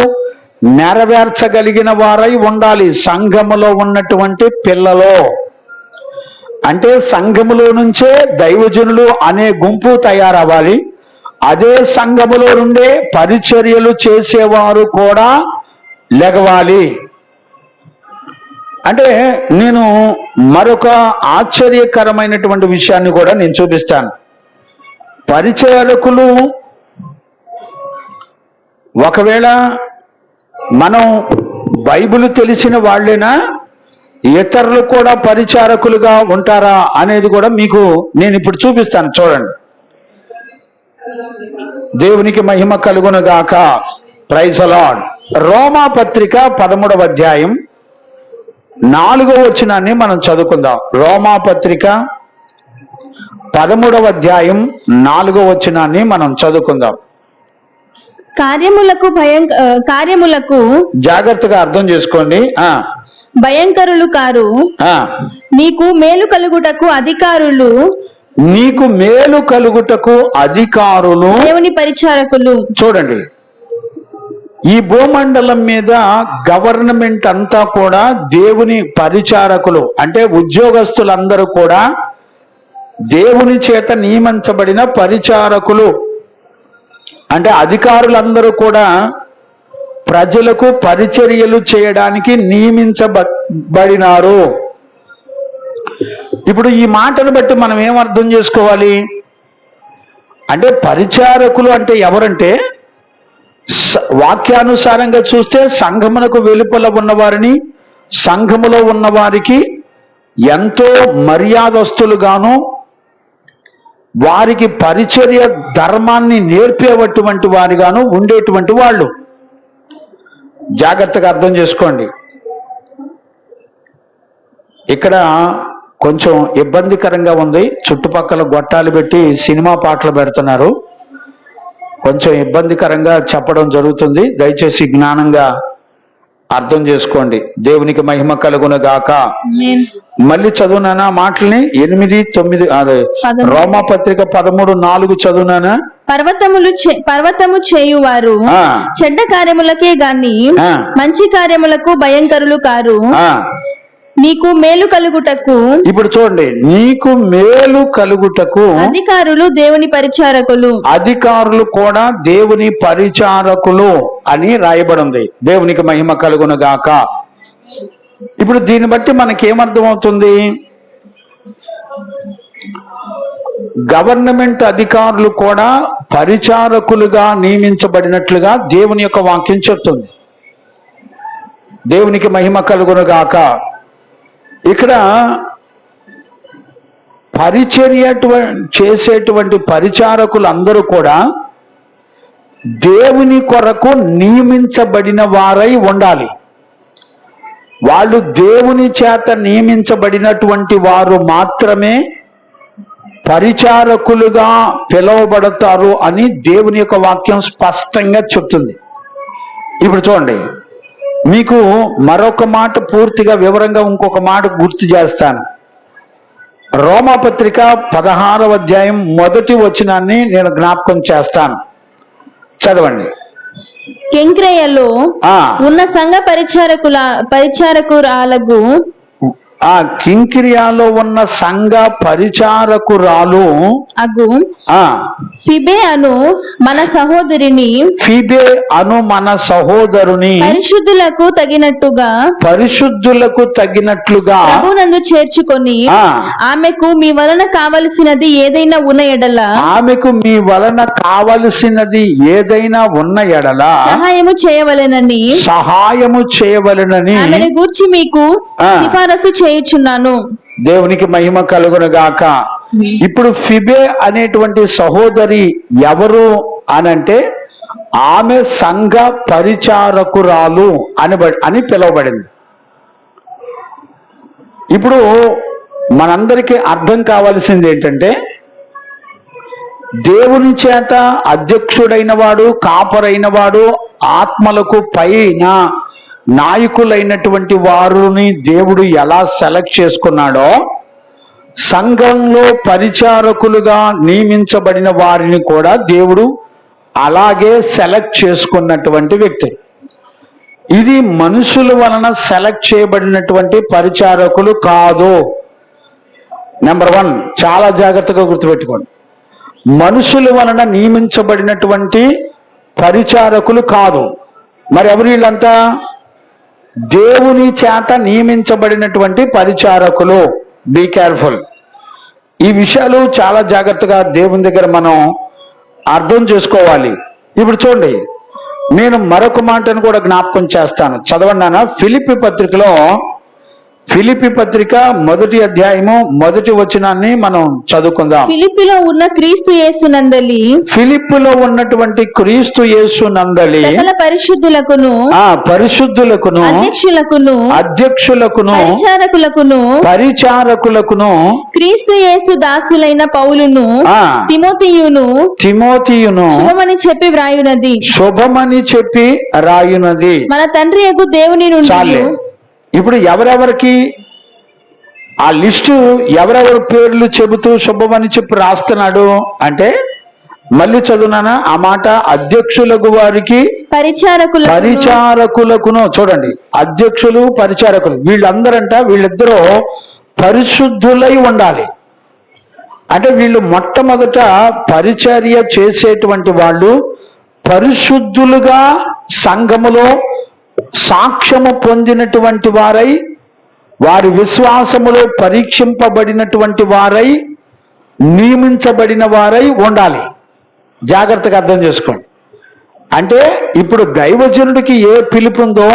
S1: నెరవేర్చగలిగిన వారై ఉండాలి సంఘములో ఉన్నటువంటి పిల్లలు. అంటే సంఘములో నుంచే దైవజనులు అనే గుంపు తయారవ్వాలి. అదే సంఘములో నుండే పరిచర్యలు చేసేవారు కూడా లెగవాలి. అంటే నేను మరొక ఆశ్చర్యకరమైనటువంటి విషయాన్ని కూడా నేను చూపిస్తాను. పరిచారకులు ఒకవేళ మనం బైబిల్ తెలిసిన వాళ్ళేనా, ఇతరులు కూడా పరిచారకులుగా ఉంటారా అనేది కూడా మీకు నేను ఇప్పుడు చూపిస్తాను. చూడండి, దేవునికి మహిమ కలుగును గాక. Praise the lord. రోమా పత్రిక 13వ అధ్యాయం 4వ వచనాన్ని మనం చదువుకుందాం. రోమా పత్రిక 13వ అధ్యాయం 4వ వచనాన్ని మనం చదువుకుందాం.
S3: కార్యములకు
S1: జాగ్రత్తగా అర్థం చేసుకోండి.
S3: భయంకరులు కారు, నీకు మేలు కలుగుటకు అధికారులు,
S1: నీకు మేలు కలుగుటకు అధికారులు,
S3: దేవుని పరిచారకులు.
S1: చూడండి, ఈ భూమండలం మీద గవర్నమెంట్ అంతా కూడా దేవుని పరిచారకులు, అంటే ఉద్యోగస్తులందరూ కూడా దేవుని చేత నియమించబడిన పరిచారకులు. అంటే అధికారులందరూ కూడా ప్రజలకు పరిచర్యలు చేయడానికి నియమించబడినారు. ఇప్పుడు ఈ మాటను బట్టి మనం ఏం అర్థం చేసుకోవాలి అంటే, పరిచారకులు అంటే ఎవరంటే, వాక్యానుసారంగా చూస్తే సంఘమునకు వెలుపల ఉన్నవారిని, సంఘములో ఉన్నవారికి ఎంతో మర్యాదస్తులుగాను, వారికి పరిచర్య ధర్మాన్ని నేర్పేటటువంటి వారిగాను ఉండేటువంటి వాళ్ళు. జాగ్రత్తగా అర్థం చేసుకోండి. ఇక్కడ కొంచెం ఇబ్బందికరంగా ఉంది. చుట్టుపక్కల గొట్టాలు పెట్టి సినిమా పాటలు పెడుతున్నారు. కొంచెం ఇబ్బందికరంగా చెప్పడం జరుగుతుంది. దయచేసి జ్ఞానంగా అర్థం చేసుకోండి. దేవునికి మహిమ కలుగును గాక. మళ్ళీ చదువునానా మాటల్ని 8, 9, అదే రోమా పత్రిక 13:4 చదువునానా.
S3: పర్వతము చేయువారు చెడ్డ కార్యములకే గాని మంచి కార్యములకు భయంకరులు కారు, నీకు మేలు కలుగుటకు.
S1: ఇప్పుడు చూడండి, నీకు మేలు కలుగుటకు
S3: అధికారులు దేవుని పరిచారకులు.
S1: అధికారులు కూడా దేవుని పరిచారకులు అని రాయబడి ఉంది. దేవునికి మహిమ కలుగును గాక. ఇప్పుడు దీన్ని బట్టి మనకేమర్థం అవుతుంది? గవర్నమెంట్ అధికారులు కూడా పరిచారకులుగా నియమించబడినట్లుగా దేవుని యొక్క వాక్యం చెప్తుంది. దేవునికి మహిమ కలుగును గాక. ఇక్కడ పరిచర్య చేసేటువంటి పరిచారకులు అందరూ కూడా దేవుని కొరకు నియమించబడిన వారై ఉండాలి. వాళ్ళు దేవుని చేత నియమించబడినటువంటి వారు మాత్రమే పరిచారకులుగా పిలువబడతారు అని దేవుని యొక్క వాక్యం స్పష్టంగా చెప్తుంది. ఇప్పుడు చూడండి, మీకు మరొక మాట పూర్తిగా వివరంగా ఇంకొక మాట గుర్తు చేస్తాను. రోమాపత్రిక 16వ అధ్యాయం 1వ వచనాన్ని నేను జ్ఞాపకం చేస్తాను. చదవండి.
S3: కెంక్రేయలో ఉన్న సంఘ పరిచారకురాలకు,
S1: ఆ కింకిరియాలో ఉన్న సంఘ పరిచారకురాలు
S3: అగు ఫిబే అను మన సహోదరుని పరిశుద్ధులకు తగినట్టుగా ప్రభునందు చేర్చుకొని ఆమెకు మీ వలన కావలసినది ఏదైనా ఉన్న ఎడల సహాయము చేయవలెనని ఆమెను గూర్చి మీకు సిఫారసు చేయుచున్నాను.
S1: దేవునికి మహిమ కలుగును గాక. ఇప్పుడు ఫిబే అనేటువంటి సహోదరి ఎవరు అనంటే, ఆమె సంఘ పరిచారకురాలు అని పిలువబడింది. ఇప్పుడు మనందరికీ అర్థం కావాల్సింది ఏంటంటే, దేవుని చేత అధ్యక్షుడైన వాడు, కాపరైన వాడు, ఆత్మలకు పైన నాయకులైనటువంటి వారిని దేవుడు ఎలా సెలెక్ట్ చేసుకున్నాడో, సంఘంలో పరిచారకులుగా నియమించబడిన వారిని కూడా దేవుడు అలాగే సెలెక్ట్ చేసుకున్నటువంటి వ్యక్తి. ఇది మనుషుల వలన సెలెక్ట్ చేయబడినటువంటి పరిచారకులు కాదు. నెంబర్ 1, చాలా జాగ్రత్తగా గుర్తుపెట్టుకోండి. మనుషుల వలన నియమించబడినటువంటి పరిచారకులు కాదు. మరి ఎవరు వీళ్ళంతా? దేవుని చేత నియమించబడినటువంటి పరిచారకులు. Be careful. ఈ విషయాలు చాలా జాగ్రత్తగా దేవుని దగ్గర మనం అర్థం చేసుకోవాలి. ఇప్పుడు చూడండి, నేను మరొక మాటను కూడా జ్ఞాపకం చేస్తాను. చదవండి నాన్న. ఫిలిప్పీ పత్రికలో ఫిలిప్పీ పత్రిక 1వ అధ్యాయము 1వ వచనాన్ని మనం చదువుకుందాం.
S3: ఫిలిప్పిలో ఉన్న క్రీస్తు యేసునందలి
S1: ఫిలిప్పులో ఉన్నటువంటి క్రీస్తు యేసు నందలి
S3: సకల పరిశుద్ధులకును
S1: పరిశుద్ధులకును అధ్యక్షులకును పరిచారకులకును
S3: క్రీస్తు యేసు దాసులైన పౌలును తిమోతియును శుభమని చెప్పి వ్రాయునది. మన తండ్రి యగు దేవుని నుండి.
S1: ఇప్పుడు ఎవరెవరికి ఆ లిస్టు ఎవరెవరి పేర్లు చెబుతూ శుభమని చెప్పి రాస్తున్నాడు అంటే, మళ్ళీ చదువునానా ఆ మాట, అధ్యక్షులకు వారికి పరిచారకులకును. చూడండి, అధ్యక్షులు పరిచారకులు వీళ్ళిద్దరూ పరిశుద్ధులై ఉండాలి. అంటే వీళ్ళు మొట్టమొదట పరిచర్య చేసేటువంటి వాళ్ళు పరిశుద్ధులుగా సంఘములో సాక్ష్యము పొందినటువంటి వారై, వారి విశ్వాసములో పరీక్షింపబడినటువంటి వారై, నియమించబడిన వారై ఉండాలి. జాగ్రత్తగా అర్థం చేసుకోండి. అంటే ఇప్పుడు దైవజనుడికి ఏ పిలుపు ఉందో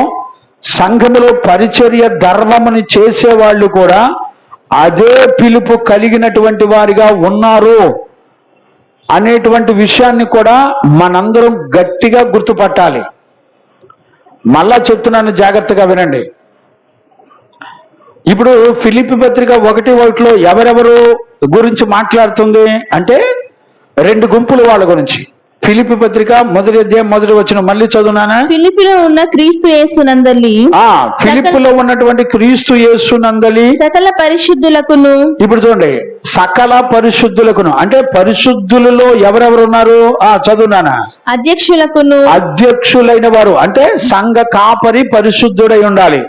S1: సంఘములో పరిచర్య ధర్మముని చేసేవాళ్ళు కూడా అదే పిలుపు కలిగినటువంటి వారిగా ఉన్నారు అనేటువంటి విషయాన్ని కూడా మనందరం గట్టిగా గుర్తుపట్టాలి. మళ్ళా చెప్తున్నాను, జాగ్రత్తగా వినండి. ఇప్పుడు ఫిలిప్పీ పత్రిక 1:1 ఎవరెవరు గురించి మాట్లాడుతుంది అంటే, 2 గుంపుల వాళ్ళ గురించి. ఫిలిప్పీ పత్రిక 1వ అధ్యాయం 1వ వచనం మళ్ళీ చదువునానా.
S3: ఫిలిప్పిలో ఉన్న క్రీస్తు యేసునందలి
S1: ఫిలిప్పులో ఉన్నటువంటి క్రీస్తు యేసునందలి సకల
S3: పరిశుద్ధులకును.
S1: ఇప్పుడు చూడండి, సకల పరిశుద్ధులకును అంటే పరిశుద్ధులలో ఎవరెవరు ఉన్నారు? చదువునానా. అధ్యక్షులైన వారు అంటే సంఘ కాపరి పరిశుద్ధుడై ఉండాలి.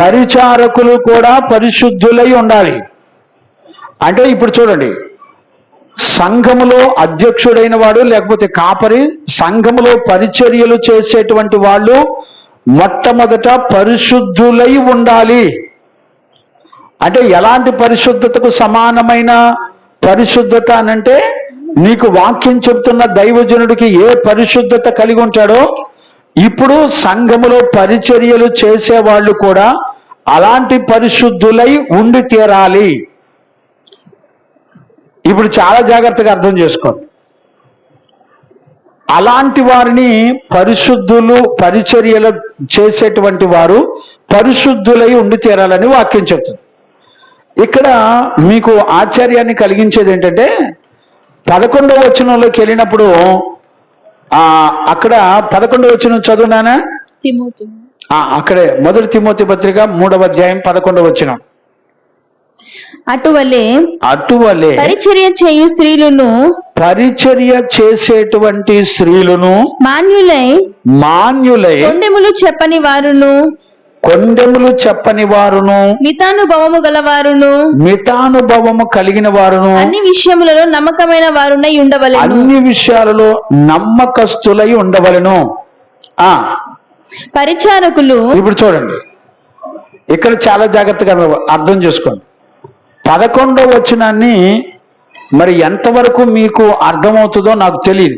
S1: పరిచారకులు కూడా పరిశుద్ధులై ఉండాలి. అంటే ఇప్పుడు చూడండి, సంఘములో అధ్యక్షుడైన వాడు లేకపోతే కాపరి, సంఘములో పరిచర్యలు చేసేటువంటి వాళ్ళు మొట్టమొదట పరిశుద్ధులై ఉండాలి. అంటే ఎలాంటి పరిశుద్ధతకు సమానమైన పరిశుద్ధత అనంటే, నీకు వాక్యం చెబుతున్న దైవజనుడికి ఏ పరిశుద్ధత కలిగి ఉంటాడో, ఇప్పుడు సంఘములో పరిచర్యలు చేసేవాళ్ళు కూడా అలాంటి పరిశుద్ధులై ఉండి తీరాలి. ఇప్పుడు చాలా జాగ్రత్తగా అర్థం చేసుకోండి. అలాంటి వారిని పరిశుద్ధులు, పరిచర్యలు చేసేటువంటి వారు పరిశుద్ధులై ఉండి తీరాలని వాక్యం చెప్తుంది. ఇక్కడ మీకు ఆశ్చర్యాన్ని కలిగించేది ఏంటంటే, 11వ వచనంలోకి వెళ్ళినప్పుడు అక్కడ 11వ వచనం చదువునానా. అక్కడే 1 తిమోతి పత్రిక 3వ అధ్యాయం 11వ వచనం.
S3: అటువలే పరిచర్య
S1: చేసేటువంటి స్త్రీలను మాన్యులై కొండెములు చెప్పని వారును మితానుభవము కలిగిన వారును
S3: అన్ని విషయములలో
S1: నమ్మకస్తులై ఉండవలెను.
S3: పరిచారకులు.
S1: ఇప్పుడు చూడండి, ఇక్కడ చాలా జాగ్రత్తగా అర్థం చేసుకోండి. 11వ వచనాన్ని మరి ఎంతవరకు మీకు అర్థమవుతుందో నాకు తెలియదు.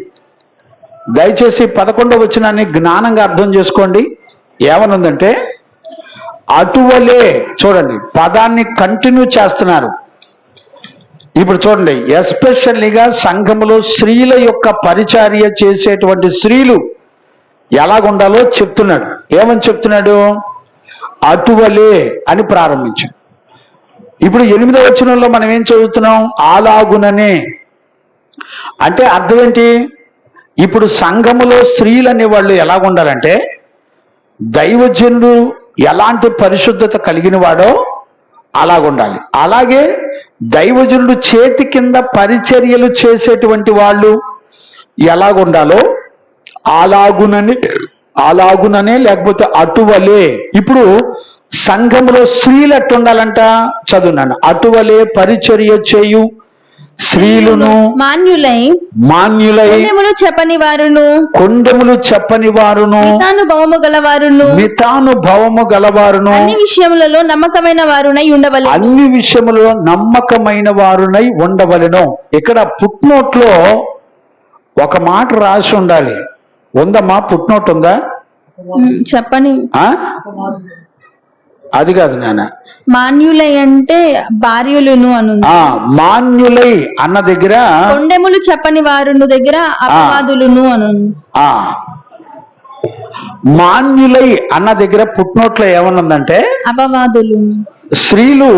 S1: దయచేసి 11వ వచనాన్ని జ్ఞానంగా అర్థం చేసుకోండి. ఏమనుందంటే, అటువలే. చూడండి, పదాన్ని కంటిన్యూ చేస్తున్నారు. ఇప్పుడు చూడండి, ఎస్పెషల్లీగా సంఘములో స్త్రీల యొక్క పరిచర్య చేసేటువంటి స్త్రీలు ఎలాగుండాలో చెప్తున్నాడు. ఏమని చెప్తున్నాడు? అటువలే అని ప్రారంభించాడు. ఇప్పుడు 8వ వచనంలో మనం ఏం చదువుతున్నాం? అలాగుననే. అంటే అర్థం ఏంటి? ఇప్పుడు సంఘములో స్త్రీలు అనే వాళ్ళు ఎలాగుండాలంటే, దైవజనుడు ఎలాంటి పరిశుద్ధత కలిగిన వాడో అలాగుండాలి. అలాగే దైవజనుడు చేతి కింద పరిచర్యలు చేసేటువంటి వాళ్ళు ఎలాగుండాలో అలాగుననే లేకపోతే అటువలే. ఇప్పుడు సంఘములో స్త్రీలు ఎట్టుండాలంట? చదువున్నాను. అటువలే పరిచర్య చేయు స్త్రీలును మాన్యులై కొండెములు చెప్పని వారును మితానుభవము గలవారును
S3: అన్ని విషయములలో నమ్మకమైన
S1: వారునై ఉండవలెను. ఇక్కడ పుట్నోట్లో ఒక మాట రాసి ఉండాలి. ఉందమ్మా? పుట్నోట్ ఉందా?
S3: చెప్పని.
S1: అది కాదు నాన్న.
S3: మాన్యులై అంటే భార్యలును అను.
S1: మాన్యులై అన్న దగ్గర
S3: కొండెములు చెప్పని వారును దగ్గర అపవాదులును అను.
S1: మాన్యులై అన్న దగ్గర పుట్నోట్లో ఏమనుందంటే
S3: అపవాదులు.
S1: స్త్రీలు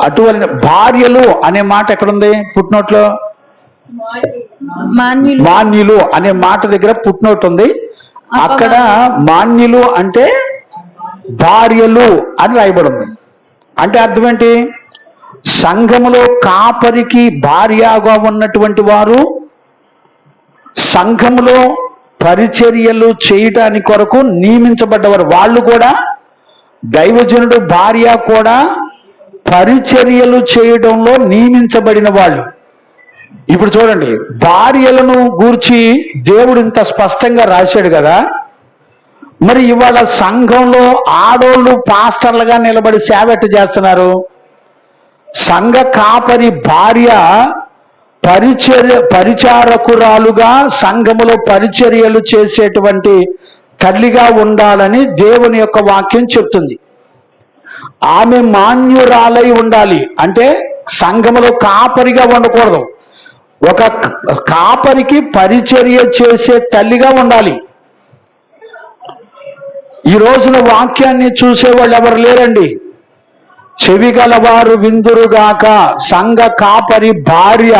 S1: అటువంటి భార్యలు అనే మాట ఎక్కడుంది పుట్నోట్లో? మాన్యులు అనే మాట దగ్గర పుట్నోట్ ఉంది. అక్కడ మాన్యులు అంటే భార్యలు అని రాయబడి ఉంది. అంటే అర్థం ఏంటి? సంఘములో కాపరికి భార్యగా ఉన్నటువంటి వారు సంఘములో పరిచర్యలు చేయటానికి కొరకు నియమించబడ్డవారు. వాళ్ళు కూడా దైవజనుడు భార్య కూడా పరిచర్యలు చేయడంలో నియమించబడిన వాళ్ళు. ఇప్పుడు చూడండి, భార్యలను గూర్చి దేవుడు ఇంత స్పష్టంగా రాశాడు కదా. మరి ఇవాళ సంఘంలో ఆడోళ్ళు పాస్టర్లుగా నిలబడి సేవెట్ట చేస్తున్నారు. సంఘ కాపరి భార్య పరిచారకురాలుగా సంఘములో పరిచర్యలు చేసేటువంటి తల్లిగా ఉండాలని దేవుని యొక్క వాక్యం చెప్తుంది. ఆమె మాన్యురాలై ఉండాలి. అంటే సంఘములో కాపరిగా ఉండకూడదు, ఒక కాపరికి పరిచర్య చేసే తల్లిగా ఉండాలి. ఈ రోజున వాక్యాన్ని చూసేవాళ్ళు ఎవరు లేరండి. చెవి గలవారు విందురుగాక. సంఘ కాపరి భార్య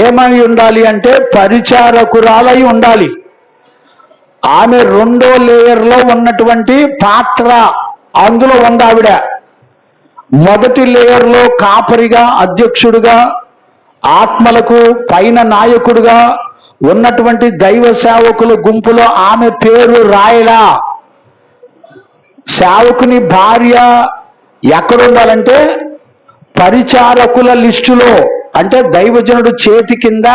S1: ఏమై ఉండాలి అంటే పరిచారకురాలై ఉండాలి. ఆమె రెండో లేయర్లో ఉన్నటువంటి పాత్ర అందులో ఉంది ఆవిడ. మొదటి లేయర్లో కాపరిగా, అధ్యక్షుడుగా, ఆత్మలకు పైన నాయకుడుగా ఉన్నటువంటి దైవ సేవకుల గుంపులో ఆమె పేరు రాయలా. సేవకుని భార్య ఎక్కడ ఉండాలంటే పరిచారకుల లిస్టులో, అంటే దైవజనుడు చేతి కింద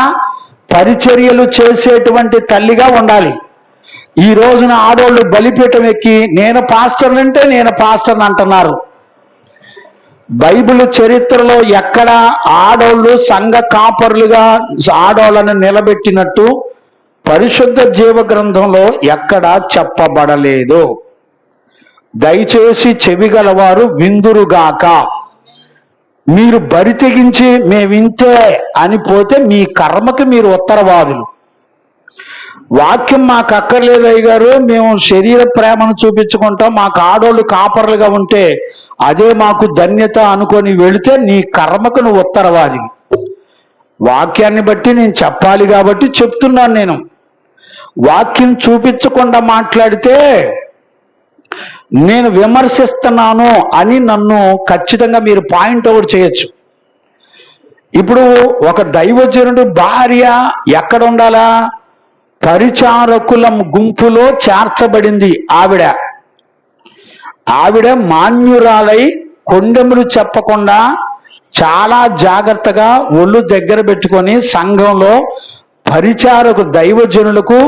S1: పరిచర్యలు చేసేటువంటి తల్లిగా ఉండాలి. ఈ రోజున ఆడోళ్ళు బలిపీఠం ఎక్కి నేను పాస్టర్ని అంటే నేను పాస్టర్ని అంటున్నారు. బైబిల్ చరిత్రలో ఎక్కడ ఆడోళ్ళు సంఘ కాపరులుగా ఆడోళ్ళను నిలబెట్టినట్టు పరిశుద్ధ జీవ గ్రంథంలో ఎక్కడా చెప్పబడలేదు. దయచేసి చెవిగలవారు విందురుగాక. మీరు బరి తెగించి మేమింతే అని పోతే మీ కర్మకి మీరు ఉత్తరవాదులు. వాక్యం మాకు అక్కర్లేదు అయ్య గారు, మేము శరీర ప్రేమను చూపించుకుంటాం, మాకు ఆడోళ్ళు కాపర్లుగా ఉంటే అదే మాకు ధన్యత అనుకొని వెళితే నీ కర్మకు నువ్వు ఉత్తరవాది. వాక్యాన్ని బట్టి నేను చెప్పాలి కాబట్టి చెప్తున్నాను. నేను వాక్యం చూపించకుండా మాట్లాడితే నేను విమర్శిస్తున్నాను అని నన్ను ఖచ్చితంగా మీరు పాయింట్ అవుట్ చేయొచ్చు. ఇప్పుడు ఒక దైవజనుడు భార్య ఎక్కడ ఉండాలా? పరిచారకుల గుంపులో చేర్చబడింది ఆవిడ మాన్యురాలై కొండెములు చెప్పకుండా చాలా జాగ్రత్తగా ఒళ్ళు దగ్గర పెట్టుకొని సంఘంలో పరిచారకు దైవజనులకు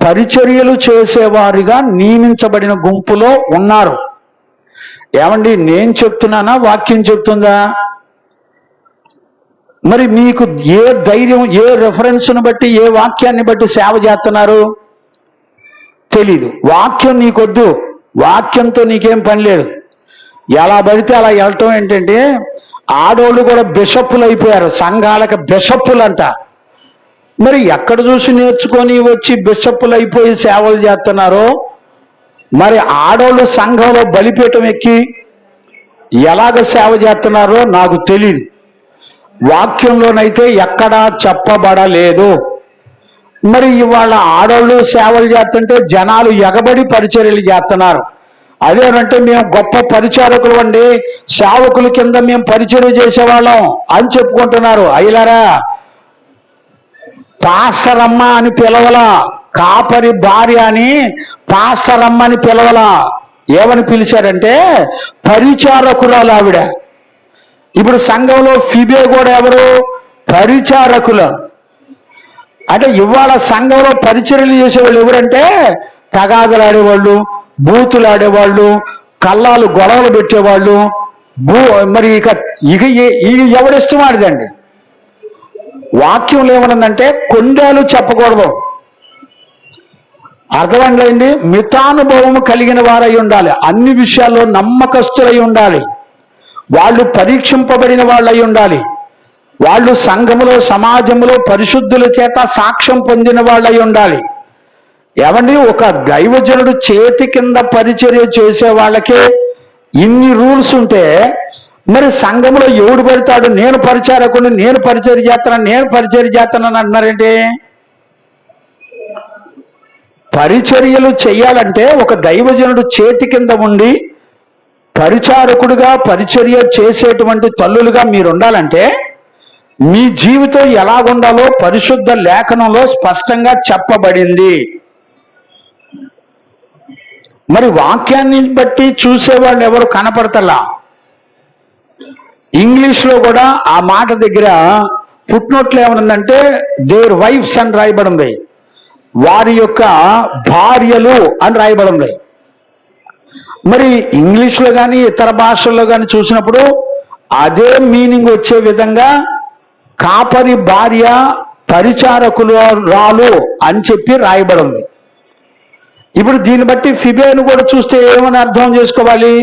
S1: పరిచర్యలు చేసేవారిగా నియమించబడిన గుంపులో ఉన్నారు. ఏమండి, నేను చెప్తున్నానా వాక్యం చెప్తుందా? మరి మీకు ఏ ధైర్యం, ఏ రెఫరెన్స్ను బట్టి, ఏ వాక్యాన్ని బట్టి సేవ చేస్తున్నారు తెలీదు. వాక్యం నీకొద్దు, వాక్యంతో నీకేం పని లేదు. ఎలా పడితే అలా వెళ్ళటం ఏంటంటే ఆడోళ్ళు కూడా బిషప్పులు అయిపోయారు, సంఘాలకు బిషప్పులు అంట. మరి ఎక్కడ చూసి నేర్చుకొని వచ్చి బిషప్పులు అయిపోయి సేవలు చేస్తున్నారో, మరి ఆడోళ్ళు సంఘంలో బలిపీఠం ఎక్కి ఎలాగ సేవ చేస్తున్నారో నాకు తెలీదు. వాక్యంలోనైతే ఎక్కడా చెప్పబడలేదు. మరి ఇవాళ ఆడోళ్ళు సేవలు చేస్తుంటే జనాలు ఎగబడి పరిచర్యలు చేస్తున్నారు. అదేనంటే మేము గొప్ప పరిచారకులు అండి, సేవకుల కింద మేము పరిచర్య చేసేవాళ్ళం అని చెప్పుకుంటున్నారు. అయ్యలారా, పాస్టరమ్మ అని పిలవలా, కాపరి భార్య అని పాస్టరమ్మ అని పిలవలా. ఏమని పిలిచారంటే పరిచారకురాలు ఆవిడ. ఇప్పుడు సంఘంలో ఫిబే కూడా ఎవరు? పరిచారకులు. అంటే ఇవాళ సంఘంలో పరిచర్యలు చేసేవాళ్ళు ఎవరంటే తగాదలు ఆడేవాళ్ళు, బూతులు ఆడేవాళ్ళు, కల్లాలు గొడవలు పెట్టేవాళ్ళు. మరి ఇక ఎవడిష్టం ఆడిదండి. వాక్యంలో ఏమనుందంటే కొండేలు చెప్పకూడదు. అర్థమైందండి. మితానుభవం కలిగిన వారై ఉండాలి, అన్ని విషయాల్లో నమ్మకస్తులై ఉండాలి, వాళ్ళు పరీక్షింపబడిన వాళ్ళై ఉండాలి, వాళ్ళు సంఘములో సమాజంలో పరిశుద్ధుల చేత సాక్ష్యం పొందిన వాళ్ళై ఉండాలి. ఏమండి, ఒక దైవజనుడు చేతి కింద పరిచర్య చేసే వాళ్ళకే ఇన్ని రూల్స్ ఉంటే మరి సంఘంలో ఎవడు పెడతాడు? నేను పరిచారకుని, నేను పరిచర్య చేస్తానని అంటున్నారేంటి? పరిచర్యలు చేయాలంటే ఒక దైవజనుడు చేతి కింద ఉండి పరిచారకుడుగా పరిచర్య చేసేటువంటి తల్లులుగా మీరు ఉండాలంటే మీ జీవితం ఎలాగుండాలో పరిశుద్ధ లేఖనంలో స్పష్టంగా చెప్పబడింది. మరి వాక్యాన్ని బట్టి చూసేవాళ్ళు ఎవరు కనపడతలా? ఇంగ్లీష్లో కూడా ఆ మాట దగ్గర ఫుట్నోట్లో ఏమనుందంటే దేర్ వైఫ్స్ అని రాయబడింది, వారి యొక్క భార్యలు అని రాయబడింది. మరి ఇంగ్లీష్లో కానీ ఇతర భాషల్లో కానీ చూసినప్పుడు అదే మీనింగ్ వచ్చే విధంగా కాపరి భార్య పరిచారకులు రాలు అని చెప్పి రాయబడింది. ఇప్పుడు దీన్ని బట్టి ఫిబేను కూడా చూస్తే ఏమని అర్థం చేసుకోవాలి?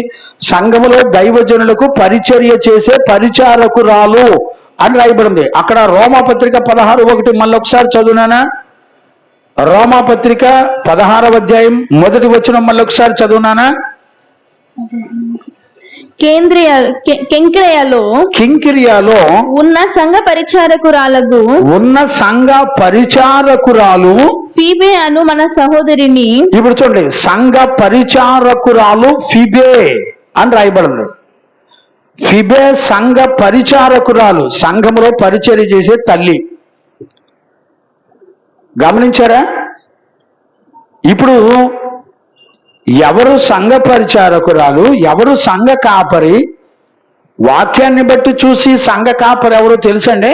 S1: సంఘములో దైవజనులకు పరిచర్య చేసే పరిచారకురాలు అని రాయబడింది. అక్కడ రోమాపత్రిక 16:1 మళ్ళొకసారి చదువునానా? రోమాపత్రిక 16వ అధ్యాయం 1వ వచనం మళ్ళొకసారి చదువునానా? కింక్రియలో
S3: ఉన్న సంఘ పరిచారకురాలు ఫీబే అను మన సహోదరిని.
S1: ఇప్పుడు చూడండి, సంఘ పరిచారకురాలు ఫిబే అని రాయబడింది. ఫిబే సంఘ పరిచారకురాలు, సంఘములో పరిచర్య చేసే తల్లి. గమనించారా? ఇప్పుడు ఎవరు సంఘ పరిచారకురాలు, ఎవరు సంఘ కాపరి? వాక్యాన్ని బట్టి చూసి సంఘ కాపరి ఎవరో తెలుసండి?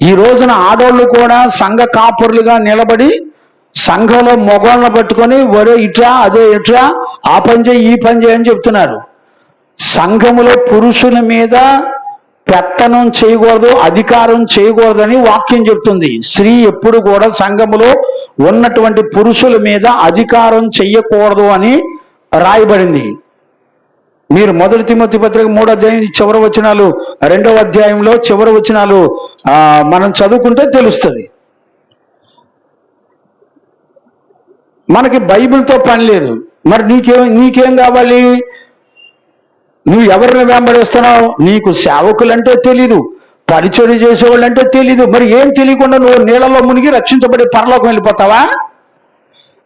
S1: ఈ రోజున ఆడోళ్ళు కూడా సంఘ కాపరులుగా నిలబడి సంఘంలో మొగోళ్ళను పట్టుకొని ఒరే ఇట్రా అదే ఇట్రా, ఆ పని చేయి ఈ పని చేయని చెప్తున్నారు. సంఘములో పురుషుల మీద పెత్తనం చేయకూడదు, అధికారం చేయకూడదని వాక్యం చెప్తుంది. స్త్రీ ఎప్పుడు కూడా సంఘములో ఉన్నటువంటి పురుషుల మీద అధికారం చెయ్యకూడదు అని రాయబడింది. మీరు 1 తిమోతి పత్రిక 3వ అధ్యాయం చివరి వచనాలు, 2వ అధ్యాయంలో చివరి వచనాలు మనం చదువుకుంటే తెలుస్తుంది. మనకి బైబిల్తో పని లేదు. మరి నీకేం కావాలి? నువ్వు ఎవరిని వెంబడిస్తున్నావు? నీకు సేవకులంటే తెలీదు, పరిచర్య చేసేవాళ్ళంటే తెలీదు. మరి ఏం తెలియకుండా నువ్వు నీళ్ళలో మునిగి రక్షించబడి పరలోకం వెళ్ళిపోతావా?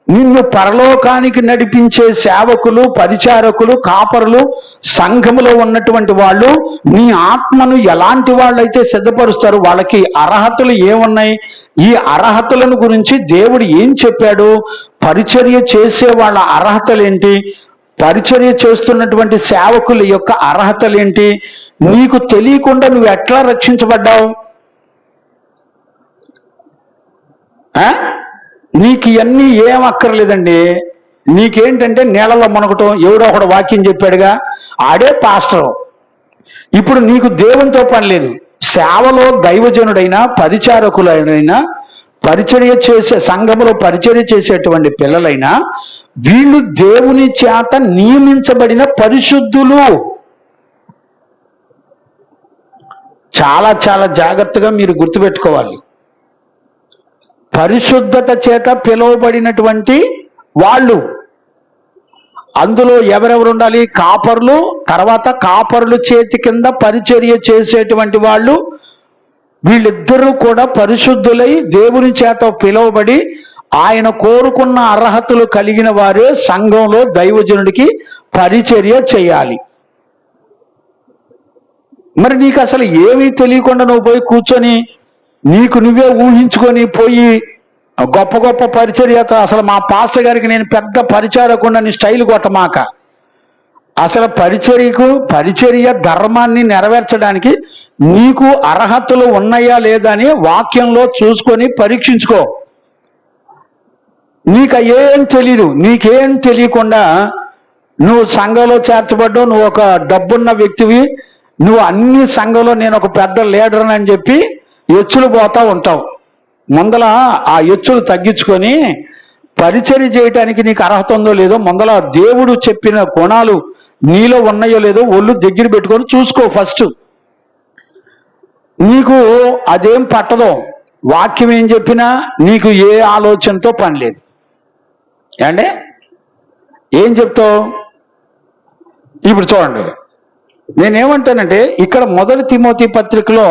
S1: నిన్ను పరలోకానికి నడిపించే సేవకులు, పరిచారకులు, కాపరులు, సంఘములో ఉన్నటువంటి వాళ్ళు నీ ఆత్మను ఎలాంటి వాళ్ళైతే సిద్ధపరుస్తారు, వాళ్ళకి అర్హతలు ఏమున్నాయి, ఈ అర్హతలను గురించి దేవుడు ఏం చెప్పాడు, పరిచర్య చేసే వాళ్ళ అర్హతలేంటి, పరిచర్య చేస్తున్నటువంటి సేవకుల యొక్క అర్హతలేంటి, నీకు తెలియకుండా నువ్వు ఎట్లా రక్షించబడ్డావు? నీకు ఇవన్నీ ఏం అక్కర్లేదండి. నీకేంటంటే నీళ్ళలో మునగటం, ఎవడో ఒకడు వాక్యం చెప్పాడుగా, ఆడే పాస్టర్. ఇప్పుడు నీకు దేవునితో పని లేదు. సేవలో దైవజనుడైనా పరిచారకులైనా పరిచర్య చేసే సంఘములో పరిచర్య చేసేటువంటి పిల్లలైనా వీళ్ళు దేవుని చేత నియమించబడిన పరిశుద్ధులు. చాలా చాలా జాగ్రత్తగా మీరు గుర్తుపెట్టుకోవాలి. పరిశుద్ధత చేత పిలువబడినటువంటి వాళ్ళు, అందులో ఎవరెవరు ఉండాలి? కాపరులు, తర్వాత కాపరులు చేతి కింద పరిచర్య చేసేటువంటి వాళ్ళు, వీళ్ళిద్దరూ కూడా పరిశుద్ధులై దేవుని చేత పిలువబడి ఆయన కోరుకున్న అర్హతలు కలిగిన వారే సంఘంలో దైవజనుడికి పరిచర్య చేయాలి. మరి నీకు అసలు ఏమీ తెలియకుండా నువ్వు పోయి కూర్చొని నీకు నువ్వే ఊహించుకొని పోయి గొప్ప గొప్ప పరిచర్య, అసలు మా పాస్టర్ గారికి నేను పెద్ద పరిచారకుండా స్టైల్ కొట్టమాక. అసలు పరిచర్య ధర్మాన్ని నెరవేర్చడానికి నీకు అర్హతలు ఉన్నాయా లేదా అని వాక్యంలో చూసుకొని పరీక్షించుకో. నీకేం తెలీదు. నీకేం తెలియకుండా నువ్వు సంఘంలో చేర్చబడ్డావు, నువ్వు ఒక డబ్బున్న వ్యక్తివి, నువ్వు అన్ని సంఘంలో నేను ఒక పెద్ద లీడర్ అని చెప్పి ఎచ్చులు పోతా ఉంటావు. ముందల ఆ ఎచ్చులు తగ్గించుకొని పరిచర్య చేయటానికి నీకు అర్హత ఉందో లేదో ముందల దేవుడు చెప్పిన గుణాలు నీలో ఉన్నాయో లేదో ఒళ్ళు దగ్గర పెట్టుకొని చూసుకో ఫస్ట్. నీకు అదేం పట్టదో, వాక్యం ఏం చెప్పినా నీకు ఏ ఆలోచనతో పని లేదు. అంటే ఏం చెప్తావు? ఇప్పుడు చూడండి, నేనేమంటానంటే ఇక్కడ 1 తిమోతి పత్రికలో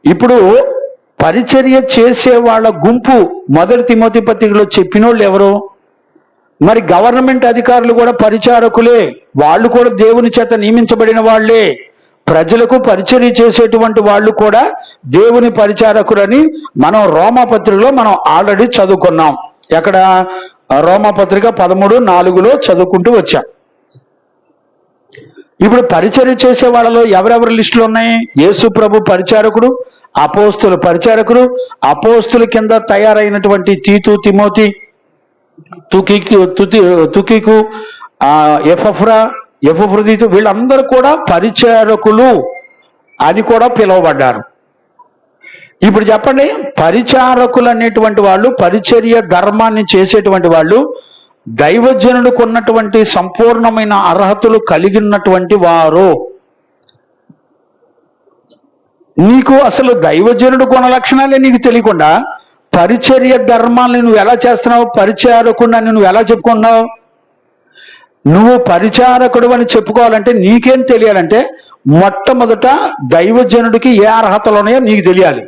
S1: ఇప్పుడు పరిచర్య చేసే వాళ్ళ గుంపు 1 తిమోతి పత్రికలో చెప్పినోళ్ళు ఎవరు? మరి గవర్నమెంట్ అధికారులు కూడా పరిచారకులే, వాళ్ళు కూడా దేవుని చేత నియమించబడిన వాళ్ళే. ప్రజలకు పరిచర్య చేసేటువంటి వాళ్ళు కూడా దేవుని పరిచారకులని మనం రోమాపత్రికలో మనం ఆల్రెడీ చదువుకున్నాం. ఎక్కడ? రోమాపత్రిక 13:4లో చదువుకుంటూ వచ్చాం. ఇప్పుడు పరిచర్య చేసే వాళ్ళలో ఎవరెవరి లిస్టులు ఉన్నాయి? యేసు ప్రభు పరిచారకుడు, అపోస్తుల పరిచారకుడు, అపోస్తుల కింద తయారైనటువంటి తీతు, తిమోతి, తుకికు, ఎఫ్రదీతు, వీళ్ళందరూ కూడా పరిచారకులు అని కూడా పిలువబడ్డారు. ఇప్పుడు చెప్పండి, పరిచారకులు అనేటువంటి వాళ్ళు, పరిచర్య ధర్మాన్ని చేసేటువంటి వాళ్ళు దైవజనుడికి ఉన్నటువంటి సంపూర్ణమైన అర్హతలు కలిగినటువంటి వారు. నీకు అసలు దైవజనుడు గుణ లక్షణాలే నీకు తెలియకుండా పరిచర్య ధర్మాన్ని నువ్వు ఎలా చేస్తున్నావు? పరిచారకుడు అని నువ్వు ఎలా చెప్పుకున్నావు? నువ్వు పరిచారకుడు అని చెప్పుకోవాలంటే నీకేం తెలియాలంటే మొట్టమొదట దైవజనుడికి ఏ అర్హతలు ఉన్నాయో నీకు తెలియాలి.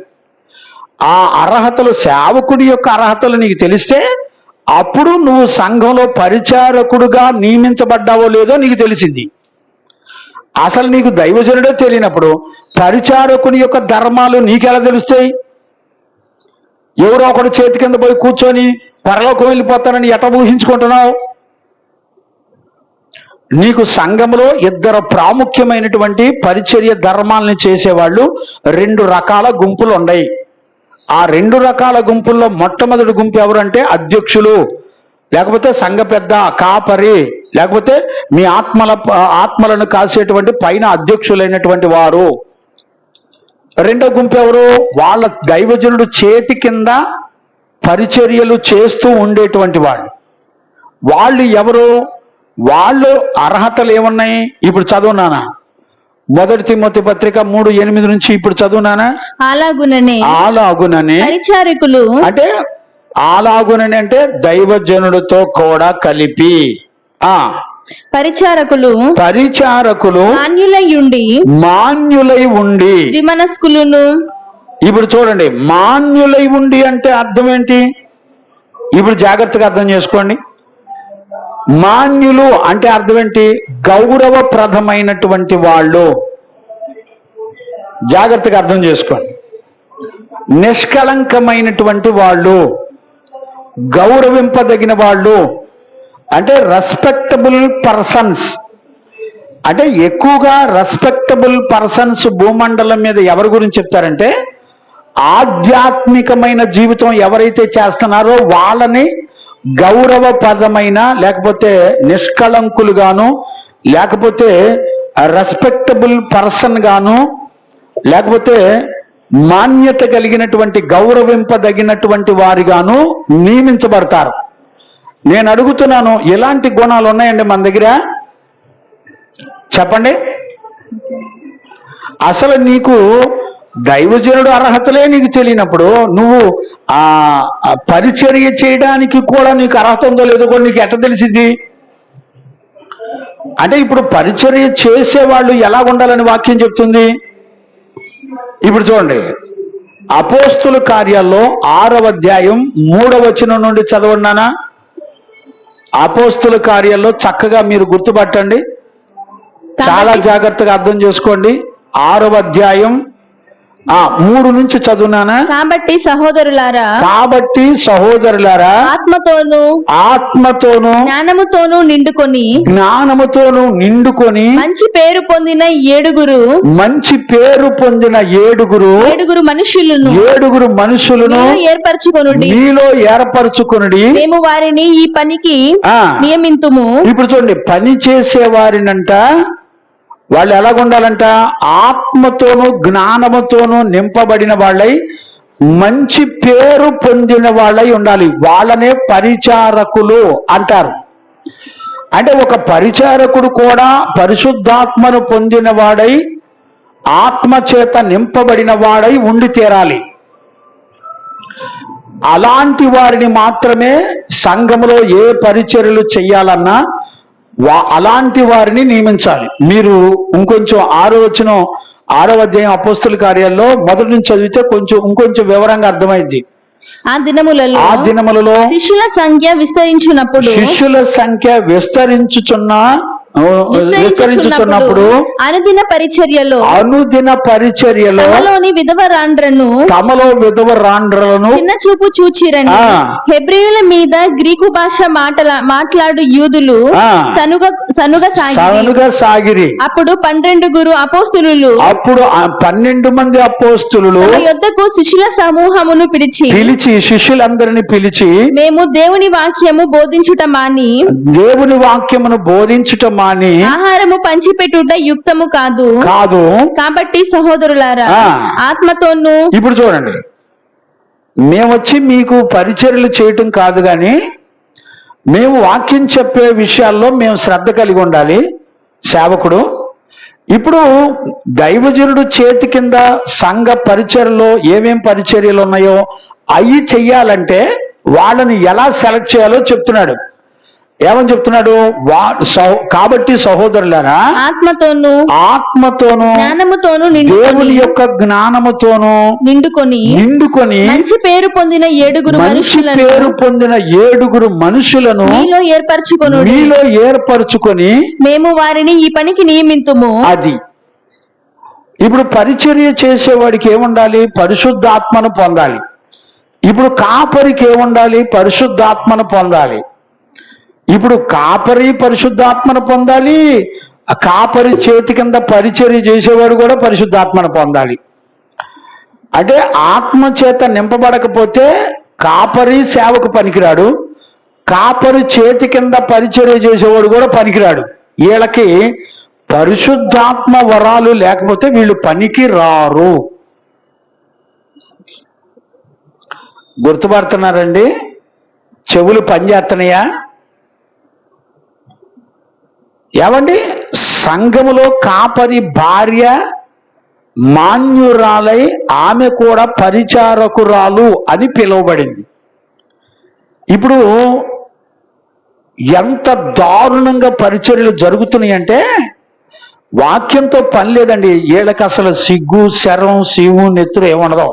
S1: ఆ అర్హతలు, సేవకుడి యొక్క అర్హతలు నీకు తెలిస్తే అప్పుడు నువ్వు సంఘంలో పరిచారకుడుగా నియమించబడ్డావో లేదో నీకు తెలిసింది. అసలు నీకు దైవజనుడే తెలియనప్పుడు పరిచారకుని యొక్క ధర్మాలు నీకెలా తెలుస్తాయి? ఎవరో ఒకడు చేతి కింద పోయి కూర్చొని పరలోకం వెళ్ళిపోతానని ఎట ఊహించుకుంటున్నావు? నీకు సంఘంలో 2 ప్రాముఖ్యమైనటువంటి పరిచర్య ధర్మాలను చేసేవాళ్ళు 2 రకాల గుంపులు ఉన్నాయి. ఆ 2 రకాల గుంపుల్లో మొట్టమొదటి గుంపు ఎవరంటే అధ్యక్షులు, లేకపోతే సంఘ పెద్ద, కాపరి, లేకపోతే మీ ఆత్మలను కాసేటువంటి పైన అధ్యక్షులైనటువంటి వారు. రెండో గుంపు ఎవరు? వాళ్ళ దైవజనుడు చేతి కింద పరిచర్యలు చేస్తూ ఉండేటువంటి వాళ్ళు. వాళ్ళు ఎవరు? వాళ్ళు అర్హతలు ఏమున్నాయి? ఇప్పుడు చదువునానా 1 తిమోతి పత్రిక 3:8 నుంచి ఇప్పుడు చదువునానా? అలాగుననే
S3: పరిచారకులు
S1: అంటే అలాగునని అంటే దైవజనుడితో కూడా కలిపి పరిచారకులు మాన్యులై ఉండి
S3: ద్విమనస్కులను.
S1: ఇప్పుడు చూడండి, మాన్యులై ఉండి అంటే అర్థం ఏంటి? ఇప్పుడు జాగ్రత్తగా అర్థం చేసుకోండి. మాన్యులు అంటే అర్థం ఏంటి? గౌరవప్రదమైనటువంటి వాళ్ళు. జాగ్రత్తగా అర్థం చేసుకోండి. నిష్కళంకమైనటువంటి వాళ్ళు, గౌరవింపదగిన వాళ్ళు అంటే రెస్పెక్టబుల్ పర్సన్స్. అంటే ఎక్కువగా రెస్పెక్టబుల్ పర్సన్స్ భూమండలం మీద ఎవరి గురించి చెప్తారంటే ఆధ్యాత్మికమైన జీవితం ఎవరైతే చేస్తున్నారో వాళ్ళని గౌరవపదమైన, లేకపోతే నిష్కళంకులుగాను, లేకపోతే రెస్పెక్టబుల్ పర్సన్ గాను, లేకపోతే మాన్యత కలిగినటువంటి గౌరవింపదగినటువంటి వారిగాను నియమించబడతారు. నేను అడుగుతున్నాను, ఎలాంటి గుణాలు ఉన్నాయండి మన దగ్గర? చెప్పండి. అసలు నీకు దైవజనుడు అర్హతలే నీకు తెలియనప్పుడు నువ్వు ఆ పరిచర్య చేయడానికి కూడా నీకు అర్హత ఉందో లేదో కూడా నీకు ఎట్ట తెలిసింది? అంటే ఇప్పుడు పరిచర్య చేసేవాళ్ళు ఎలా ఉండాలని వాక్యం చెప్తుంది? ఇప్పుడు చూడండి, అపోస్తుల కార్యాల్లో 6వ అధ్యాయం 3వ వచనం నుండి చదవన్నానా? అపోస్తుల కార్యాల్లో చక్కగా మీరు గుర్తుపట్టండి, చాలా జాగ్రత్తగా అర్థం చేసుకోండి. 6వ అధ్యాయం 3 నుంచి చదువునానా?
S3: కాబట్టి సహోదరులారా
S1: ఆత్మతోను
S3: జ్ఞానముతోను నిండుకొని మంచి పేరు పొందిన ఏడుగురు మనుషులను మీలో ఏర్పరచుకొనుడి. మేము వారిని ఈ పనికి నియమింతుము. ఇప్పుడు చూడండి, పని చేసే వారినంట వాళ్ళు ఎలాగుండాలంట? ఆత్మతోనూ జ్ఞానముతోనూ నింపబడిన వాళ్ళై
S1: మంచి పేరు పొందిన వాళ్ళై ఉండాలి. వాళ్ళనే పరిచారకులు అంటారు. అంటే ఒక పరిచారకుడు కూడా పరిశుద్ధాత్మను పొందిన వాడై ఆత్మ చేత నింపబడిన వాడై ఉండి తీరాలి. అలాంటి వారిని మాత్రమే సంఘములో ఏ పరిచర్యలు చెయ్యాలన్నా అలాంటి వారిని నియమించాలి. మీరు ఇంకొంచెం 6వ అధ్యాయం అపోస్తుల కార్యాల్లో మొదటి నుంచి చదివితే ఇంకొంచెం వివరంగా అర్థమైంది.
S3: ఆ దినములలో శిష్యుల సంఖ్య విస్తరించుచున్నప్పుడు అనుదిన పరిచర్యలో తమలో విధవరాండ్రలను చిన్న చూపు చూచిరని హెబ్రీయుల మీద గ్రీకు భాష మాట్లాడు యూదులు సనుగసాగిరి. అప్పుడు 12 అపోస్తులు యొద్దకు శిష్యుల సమూహమును పిలిచి
S1: శిష్యులందరినీ పిలిచి
S3: మేము దేవుని వాక్యమును
S1: బోధించుట మాని
S3: ఆహారము పంచిపెట్టుట యుక్తము కాదు కాబట్టి సహోదరులారా ఆత్మతోను.
S1: ఇప్పుడు చూడండి, మేమొచ్చి మీకు పరిచర్యలు చేయటం కాదు కానీ మేము వాక్యం చెప్పే విషయాల్లో మేము శ్రద్ధ కలిగి ఉండాలి. సేవకుడు ఇప్పుడు దైవజనుడు చేతి కింద సంఘ పరిచర్యలో ఏమేం పరిచర్యలు ఉన్నాయో అవి చెయ్యాలంటే వాళ్ళని ఎలా సెలెక్ట్ చేయాలో చెప్తున్నాడు. ఏమని చెప్తున్నాడు? కాబట్టి సహోదరులారా
S3: ఆత్మతోను
S1: జ్ఞానముతోను దేవుని యొక్క జ్ఞానముతోను నిండుకొని మంచి పేరు పొందిన 7 మనుషులను మీలో ఏర్పరచుకొని
S3: మేము వారిని ఈ పనికి నియమింతుము.
S1: అది ఇప్పుడు పరిచర్య చేసేవాడికి ఏముండాలి? పరిశుద్ధాత్మను పొందాలి. ఇప్పుడు కాపరికి ఏముండాలి? పరిశుద్ధాత్మను పొందాలి. ఇప్పుడు కాపరి పరిశుద్ధాత్మను పొందాలి, కాపరి చేతి కింద పరిచర్య చేసేవాడు కూడా పరిశుద్ధాత్మను పొందాలి. అంటే ఆత్మ చేత నింపబడకపోతే కాపరి సేవకు పనికిరాడు, కాపరి చేతి కింద పరిచర్య చేసేవాడు కూడా పనికిరాడు. వీళ్ళకి పరిశుద్ధాత్మ వరాలు లేకపోతే వీళ్ళు పనికి రారు. గుర్తుపడుతున్నారండి? చెవులు పనిచేస్తున్నాయా? ఏమండి, సంఘములో కాపరి భార్య మాన్యురాలై ఆమె కూడా పరిచారకురాలు అని పిలువబడింది. ఇప్పుడు ఎంత దారుణంగా పరిచర్యలు జరుగుతున్నాయి అంటే వాక్యంతో పని లేదండి. వీళ్ళకి అసలు సిగ్గు శరం శివు నెత్తురు ఏముండదు.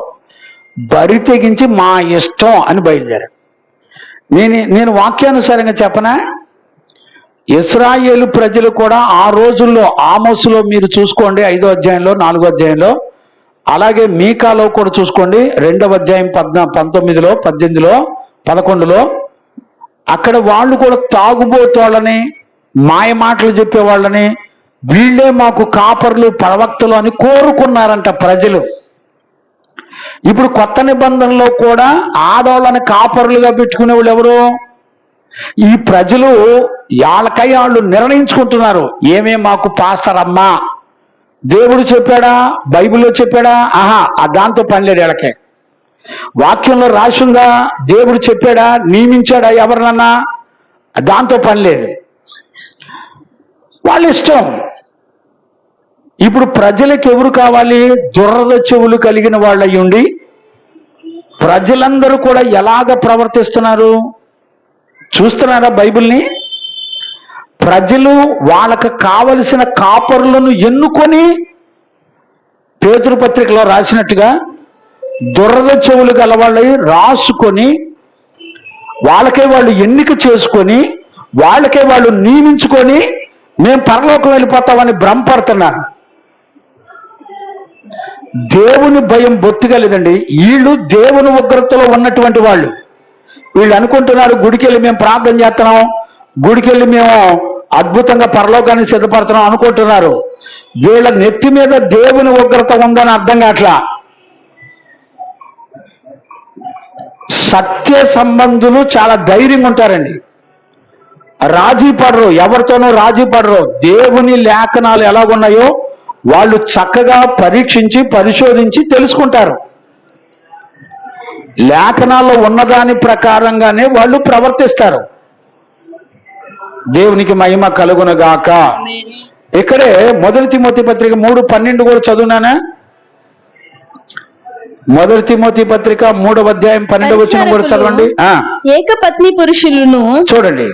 S1: బరి తెగించి మా ఇష్టం అని బయలుదేరారు. నేను వాక్యానుసారంగా చెప్పనా, ఇశ్రాయేలు ప్రజలు కూడా ఆ రోజుల్లో ఆమోసులో మీరు చూసుకోండి 5వ అధ్యాయంలో 4వ అధ్యాయంలో, అలాగే మీకాలో కూడా చూసుకోండి 2వ అధ్యాయం 19లో 18లో 11లో, అక్కడ వాళ్ళు కూడా తాగుబోతోళ్ళని మాయ మాటలు చెప్పేవాళ్ళని వీళ్ళే మాకు కాపర్లు ప్రవక్తలు అని కోరుకున్నారంట ప్రజలు. ఇప్పుడు కొత్త నిబంధనలో కూడా ఆడవాళ్ళని కాపరులుగా పెట్టుకునే వాళ్ళు ఎవరు? ఈ ప్రజలు వాళ్ళకై వాళ్ళు నిర్ణయించుకుంటున్నారు. ఏమే మాకు పాస్టర్ అమ్మా, దేవుడు చెప్పాడా, బైబిల్లో చెప్పాడా? దాంతో పని లేదు వీళ్ళకే. వాక్యంలో రాసిందా, దేవుడు చెప్పాడా, నియమించాడా ఎవరినన్నా, దాంతో పని లేదు. వాళ్ళ ఇష్టం. ఇప్పుడు ప్రజలకు ఎవరు కావాలి? దురద చెవులు కలిగిన వాళ్ళై ఉండి ప్రజలందరూ కూడా ఎలాగ ప్రవర్తిస్తున్నారు చూస్తున్నారా బైబిల్ని? ప్రజలు వాళ్ళకు కావలసిన కాపరులను ఎన్నుకొని పేతురు పత్రికలో రాసినట్టుగా దురద చెవులు గలవాళ్ళై రాసుకొని వాళ్ళకే వాళ్ళు ఎన్నిక చేసుకొని వాళ్ళకే వాళ్ళు నియమించుకొని మేము పరలోకం వెళ్ళిపోతామని భ్రమపడుతున్నారు. దేవుని భయం బొత్తిగా లేదండి. వీళ్ళు దేవుని ఉగ్రతలో ఉన్నటువంటి వాళ్ళు. వీళ్ళు అనుకుంటున్నారు గుడికి వెళ్ళి మేము ప్రార్థన చేస్తున్నాం, గుడికి వెళ్ళి మేము అద్భుతంగా పరలోకాన్ని సిద్ధపడుతున్నాం అనుకుంటున్నారు. వీళ్ళ నెత్తి మీద దేవుని ఉగ్రత ఉందని అర్థం కావట్లా. సత్య సంబంధులు చాలా ధైర్యంగా ఉంటారండి, రాజీ పడరు, ఎవరితోనూ రాజీ పడరు. దేవుని లేఖనాలు ఎలాగున్నాయో వాళ్ళు చక్కగా పరీక్షించి పరిశోధించి తెలుసుకుంటారు. లేఖనాల్లో ఉన్నదాని ప్రకారంగానే వాళ్ళు ప్రవర్తిస్తారు. దేవునికి మహిమ కలుగునగాక. ఇక్కడే 1 తిమోతి పత్రిక 3:12 కూడా చదువునానా? 1 తిమోతి పత్రిక 3వ అధ్యాయం 12వ వచనం కూడా చదవండి.
S3: ఏకపత్ని పురుషులను
S1: చూడండి,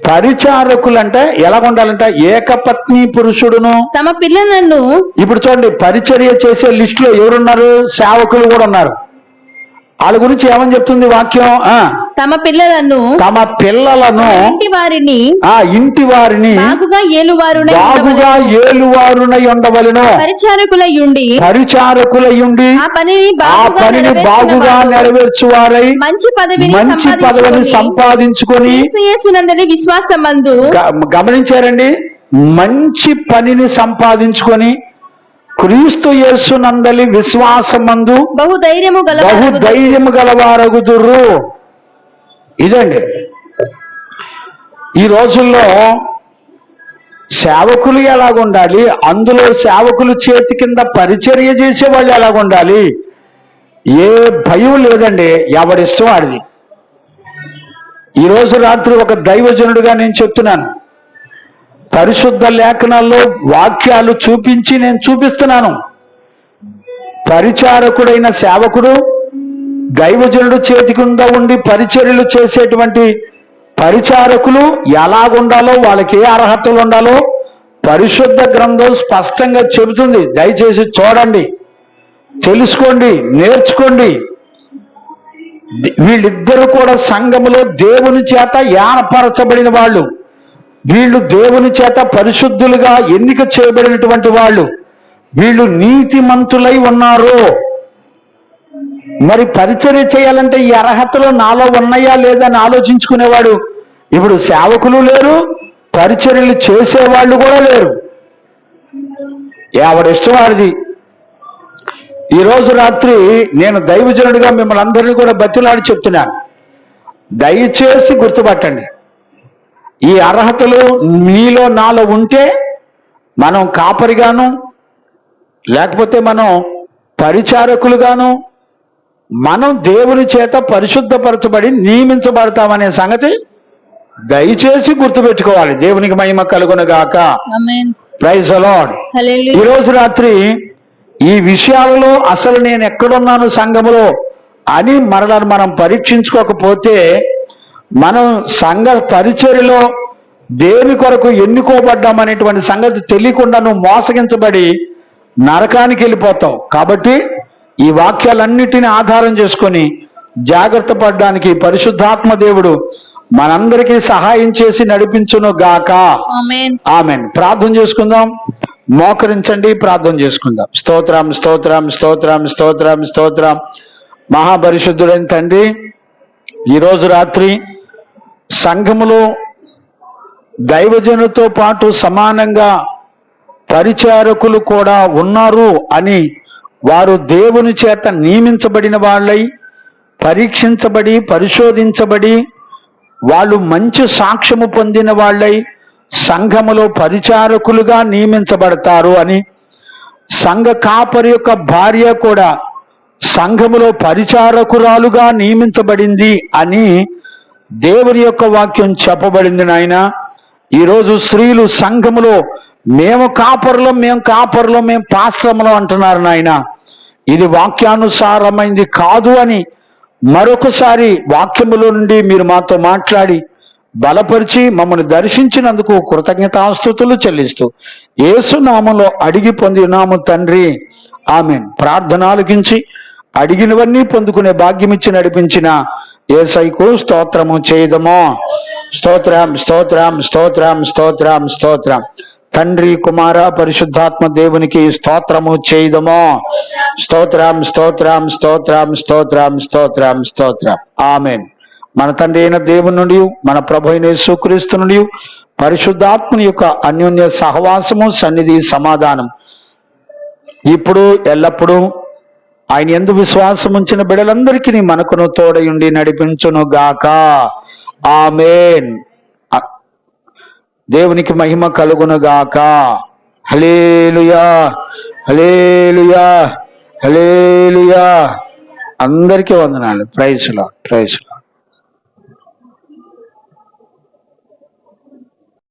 S1: పరిచారకులు అంటే ఎలా ఉండాలంట? ఏకపత్ని పురుషుడును
S3: తమ పిల్లలను.
S1: ఇప్పుడు చూడండి, పరిచర్య చేసే లిస్ట్ లో ఎవరున్నారు? సేవకులు కూడా ఉన్నారు. వాళ్ళ గురించి ఏమని చెప్తుంది వాక్యం?
S3: తమ పిల్లలను
S1: ఇంటి వారిని
S3: బాగుగా
S1: ఏలువారునై ఉండవలెను. పరిచారకులయుండి ఆ పనిని బాగుగా నెరవేర్చువారై మంచి పదవిని సంపాదించుకొని
S3: విశ్వాసమందు.
S1: గమనించారండి, మంచి పనిని సంపాదించుకొని క్రీస్తు యేసునందలి విశ్వాసమందు బహుధైర్యము గలవారగుదురు. ఇదండి ఈ రోజుల్లో సేవకులు ఎలాగుండాలి, అందులో సేవకులు చేతి కింద పరిచర్య చేసే వాళ్ళు ఎలాగుండాలి? ఏ భయం లేదండి, ఎవరిష్టం ఆడిది. ఈరోజు రాత్రి ఒక దైవజనుడిగా నేను చెప్తున్నాను, పరిశుద్ధ లేఖనాల్లో వాక్యాలు చూపించి నేను చూపిస్తున్నాను. పరిచారకుడైన సేవకుడు దైవజనుడు చేతి కింద ఉండి పరిచర్యలు చేసేటువంటి పరిచారకులు ఎలాగుండాలో, వాళ్ళకి ఏ అర్హతలు ఉండాలో పరిశుద్ధ గ్రంథం స్పష్టంగా చెబుతుంది. దయచేసి చూడండి, తెలుసుకోండి, నేర్చుకోండి. వీళ్ళిద్దరూ కూడా సంఘములో దేవుని చేత ఏర్పరచబడిన వాళ్ళు. వీళ్ళు దేవుని చేత పరిశుద్ధులుగా ఎన్నిక చేయబడినటువంటి వాళ్ళు. వీళ్ళు నీతిమంతులై ఉన్నారు. మరి పరిచర్య చేయాలంటే ఈ అర్హతలు నాలో ఉన్నాయా లేదా అని ఆలోచించుకునేవాడు ఇప్పుడు సేవకులు లేరు, పరిచర్యలు చేసేవాళ్ళు కూడా లేరు. ఎవరిష్టం వాడిది. ఈరోజు రాత్రి నేను దైవజనుడిగా మిమ్మల్ని అందరినీ కూడా బతిలాడి చెప్తున్నాను, దయచేసి గుర్తుపట్టండి. ఈ అర్హతలు మీలో నాలో ఉంటే మనం కాపరిగాను, లేకపోతే మనం పరిచారకులుగాను, మనం దేవుని చేత పరిశుద్ధపరచబడి నియమించబడతామనే సంగతి దయచేసి గుర్తుపెట్టుకోవాలి. దేవునికి మహిమ కలుగునుగాక. Praise the Lord. ఈరోజు రాత్రి ఈ విషయాలలో అసలు నేను ఎక్కడున్నాను సంఘములో అని మనం పరీక్షించుకోకపోతే మనం సంఘ పరిచర్యలో దేని కొరకు ఎన్నుకోబడ్డామనేటువంటి సంగతి తెలియకుండా నువ్వు మోసగించబడి నరకానికి వెళ్ళిపోతావు. కాబట్టి ఈ వాక్యాలన్నిటిని ఆధారం చేసుకొని జాగ్రత్త పడడానికి పరిశుద్ధాత్మ దేవుడు మనందరికీ సహాయం చేసి నడిపించును గాక. ఆమేన్. ప్రార్థన చేసుకుందాం. మోకరించండి, ప్రార్థన చేసుకుందాం. స్తోత్రం స్తోత్రం స్తోత్రం స్తోత్రం స్తోత్రం. మహాపరిశుద్ధుడైన తండ్రి, ఈరోజు రాత్రి సంఘములో దైవజనులతో పాటు సమానంగా పరిచారకులు కూడా ఉన్నారు అని, వారు దేవుని చేత నియమించబడిన వాళ్ళై పరీక్షించబడి పరిశోధించబడి వాళ్ళు మంచి సాక్ష్యము పొందిన వాళ్ళై సంఘములో పరిచారకులుగా నియమించబడతారు అని, సంఘ కాపరి యొక్క భార్య కూడా సంఘములో పరిచారకురాలుగా నియమించబడింది అని దేవుని యొక్క వాక్యం చెప్పబడింది. నాయన, ఈరోజు స్త్రీలు సంఘములో మేము కాపరులం మేము పాశ్రములం అంటున్నారు. నాయన, ఇది వాక్యానుసారమైంది కాదు అని మరొకసారి వాక్యములో నుండి మీరు మాతో మాట్లాడి బలపరిచి మమ్మల్ని దర్శించినందుకు కృతజ్ఞతాస్తుతులు చెల్లిస్తూ యేసు నామములో అడిగి పొంది ఉన్నాము తండ్రి, ఆమేన్. ప్రార్థన ఆలకించి అడిగినవన్నీ పొందుకునే భాగ్యమిచ్చి నడిపించిన యేసయ్యకు స్తోత్రము చేయదమో. స్తోత్రం స్తోత్రం స్తోత్రం స్తోత్రం స్తోత్రం. తండ్రి కుమార పరిశుద్ధాత్మ దేవునికి స్తోత్రము చేయదమో. స్తోత్రం స్తోత్రం స్తోత్రం స్తోత్రం స్తోత్రం స్తోత్రం. ఆమేన్. మన తండ్రి అయిన దేవుని నుండి, మన ప్రభు అయిన యేసుక్రీస్తు నుండి, పరిశుద్ధాత్మని యొక్క అన్యోన్య సహవాసము, సన్నిధి, సమాధానం ఇప్పుడు ఎల్లప్పుడూ ఆయన యందు విశ్వాసం ఉంచిన బిడ్డలందరికీ మనకును తోడయుండి నడిపించును గాక. ఆమేన్. దేవునికి మహిమ కలుగును గాక. హల్లెలూయా హల్లెలూయా హల్లెలూయా. అందరికీ వందనాలు. ప్రైజ్ లో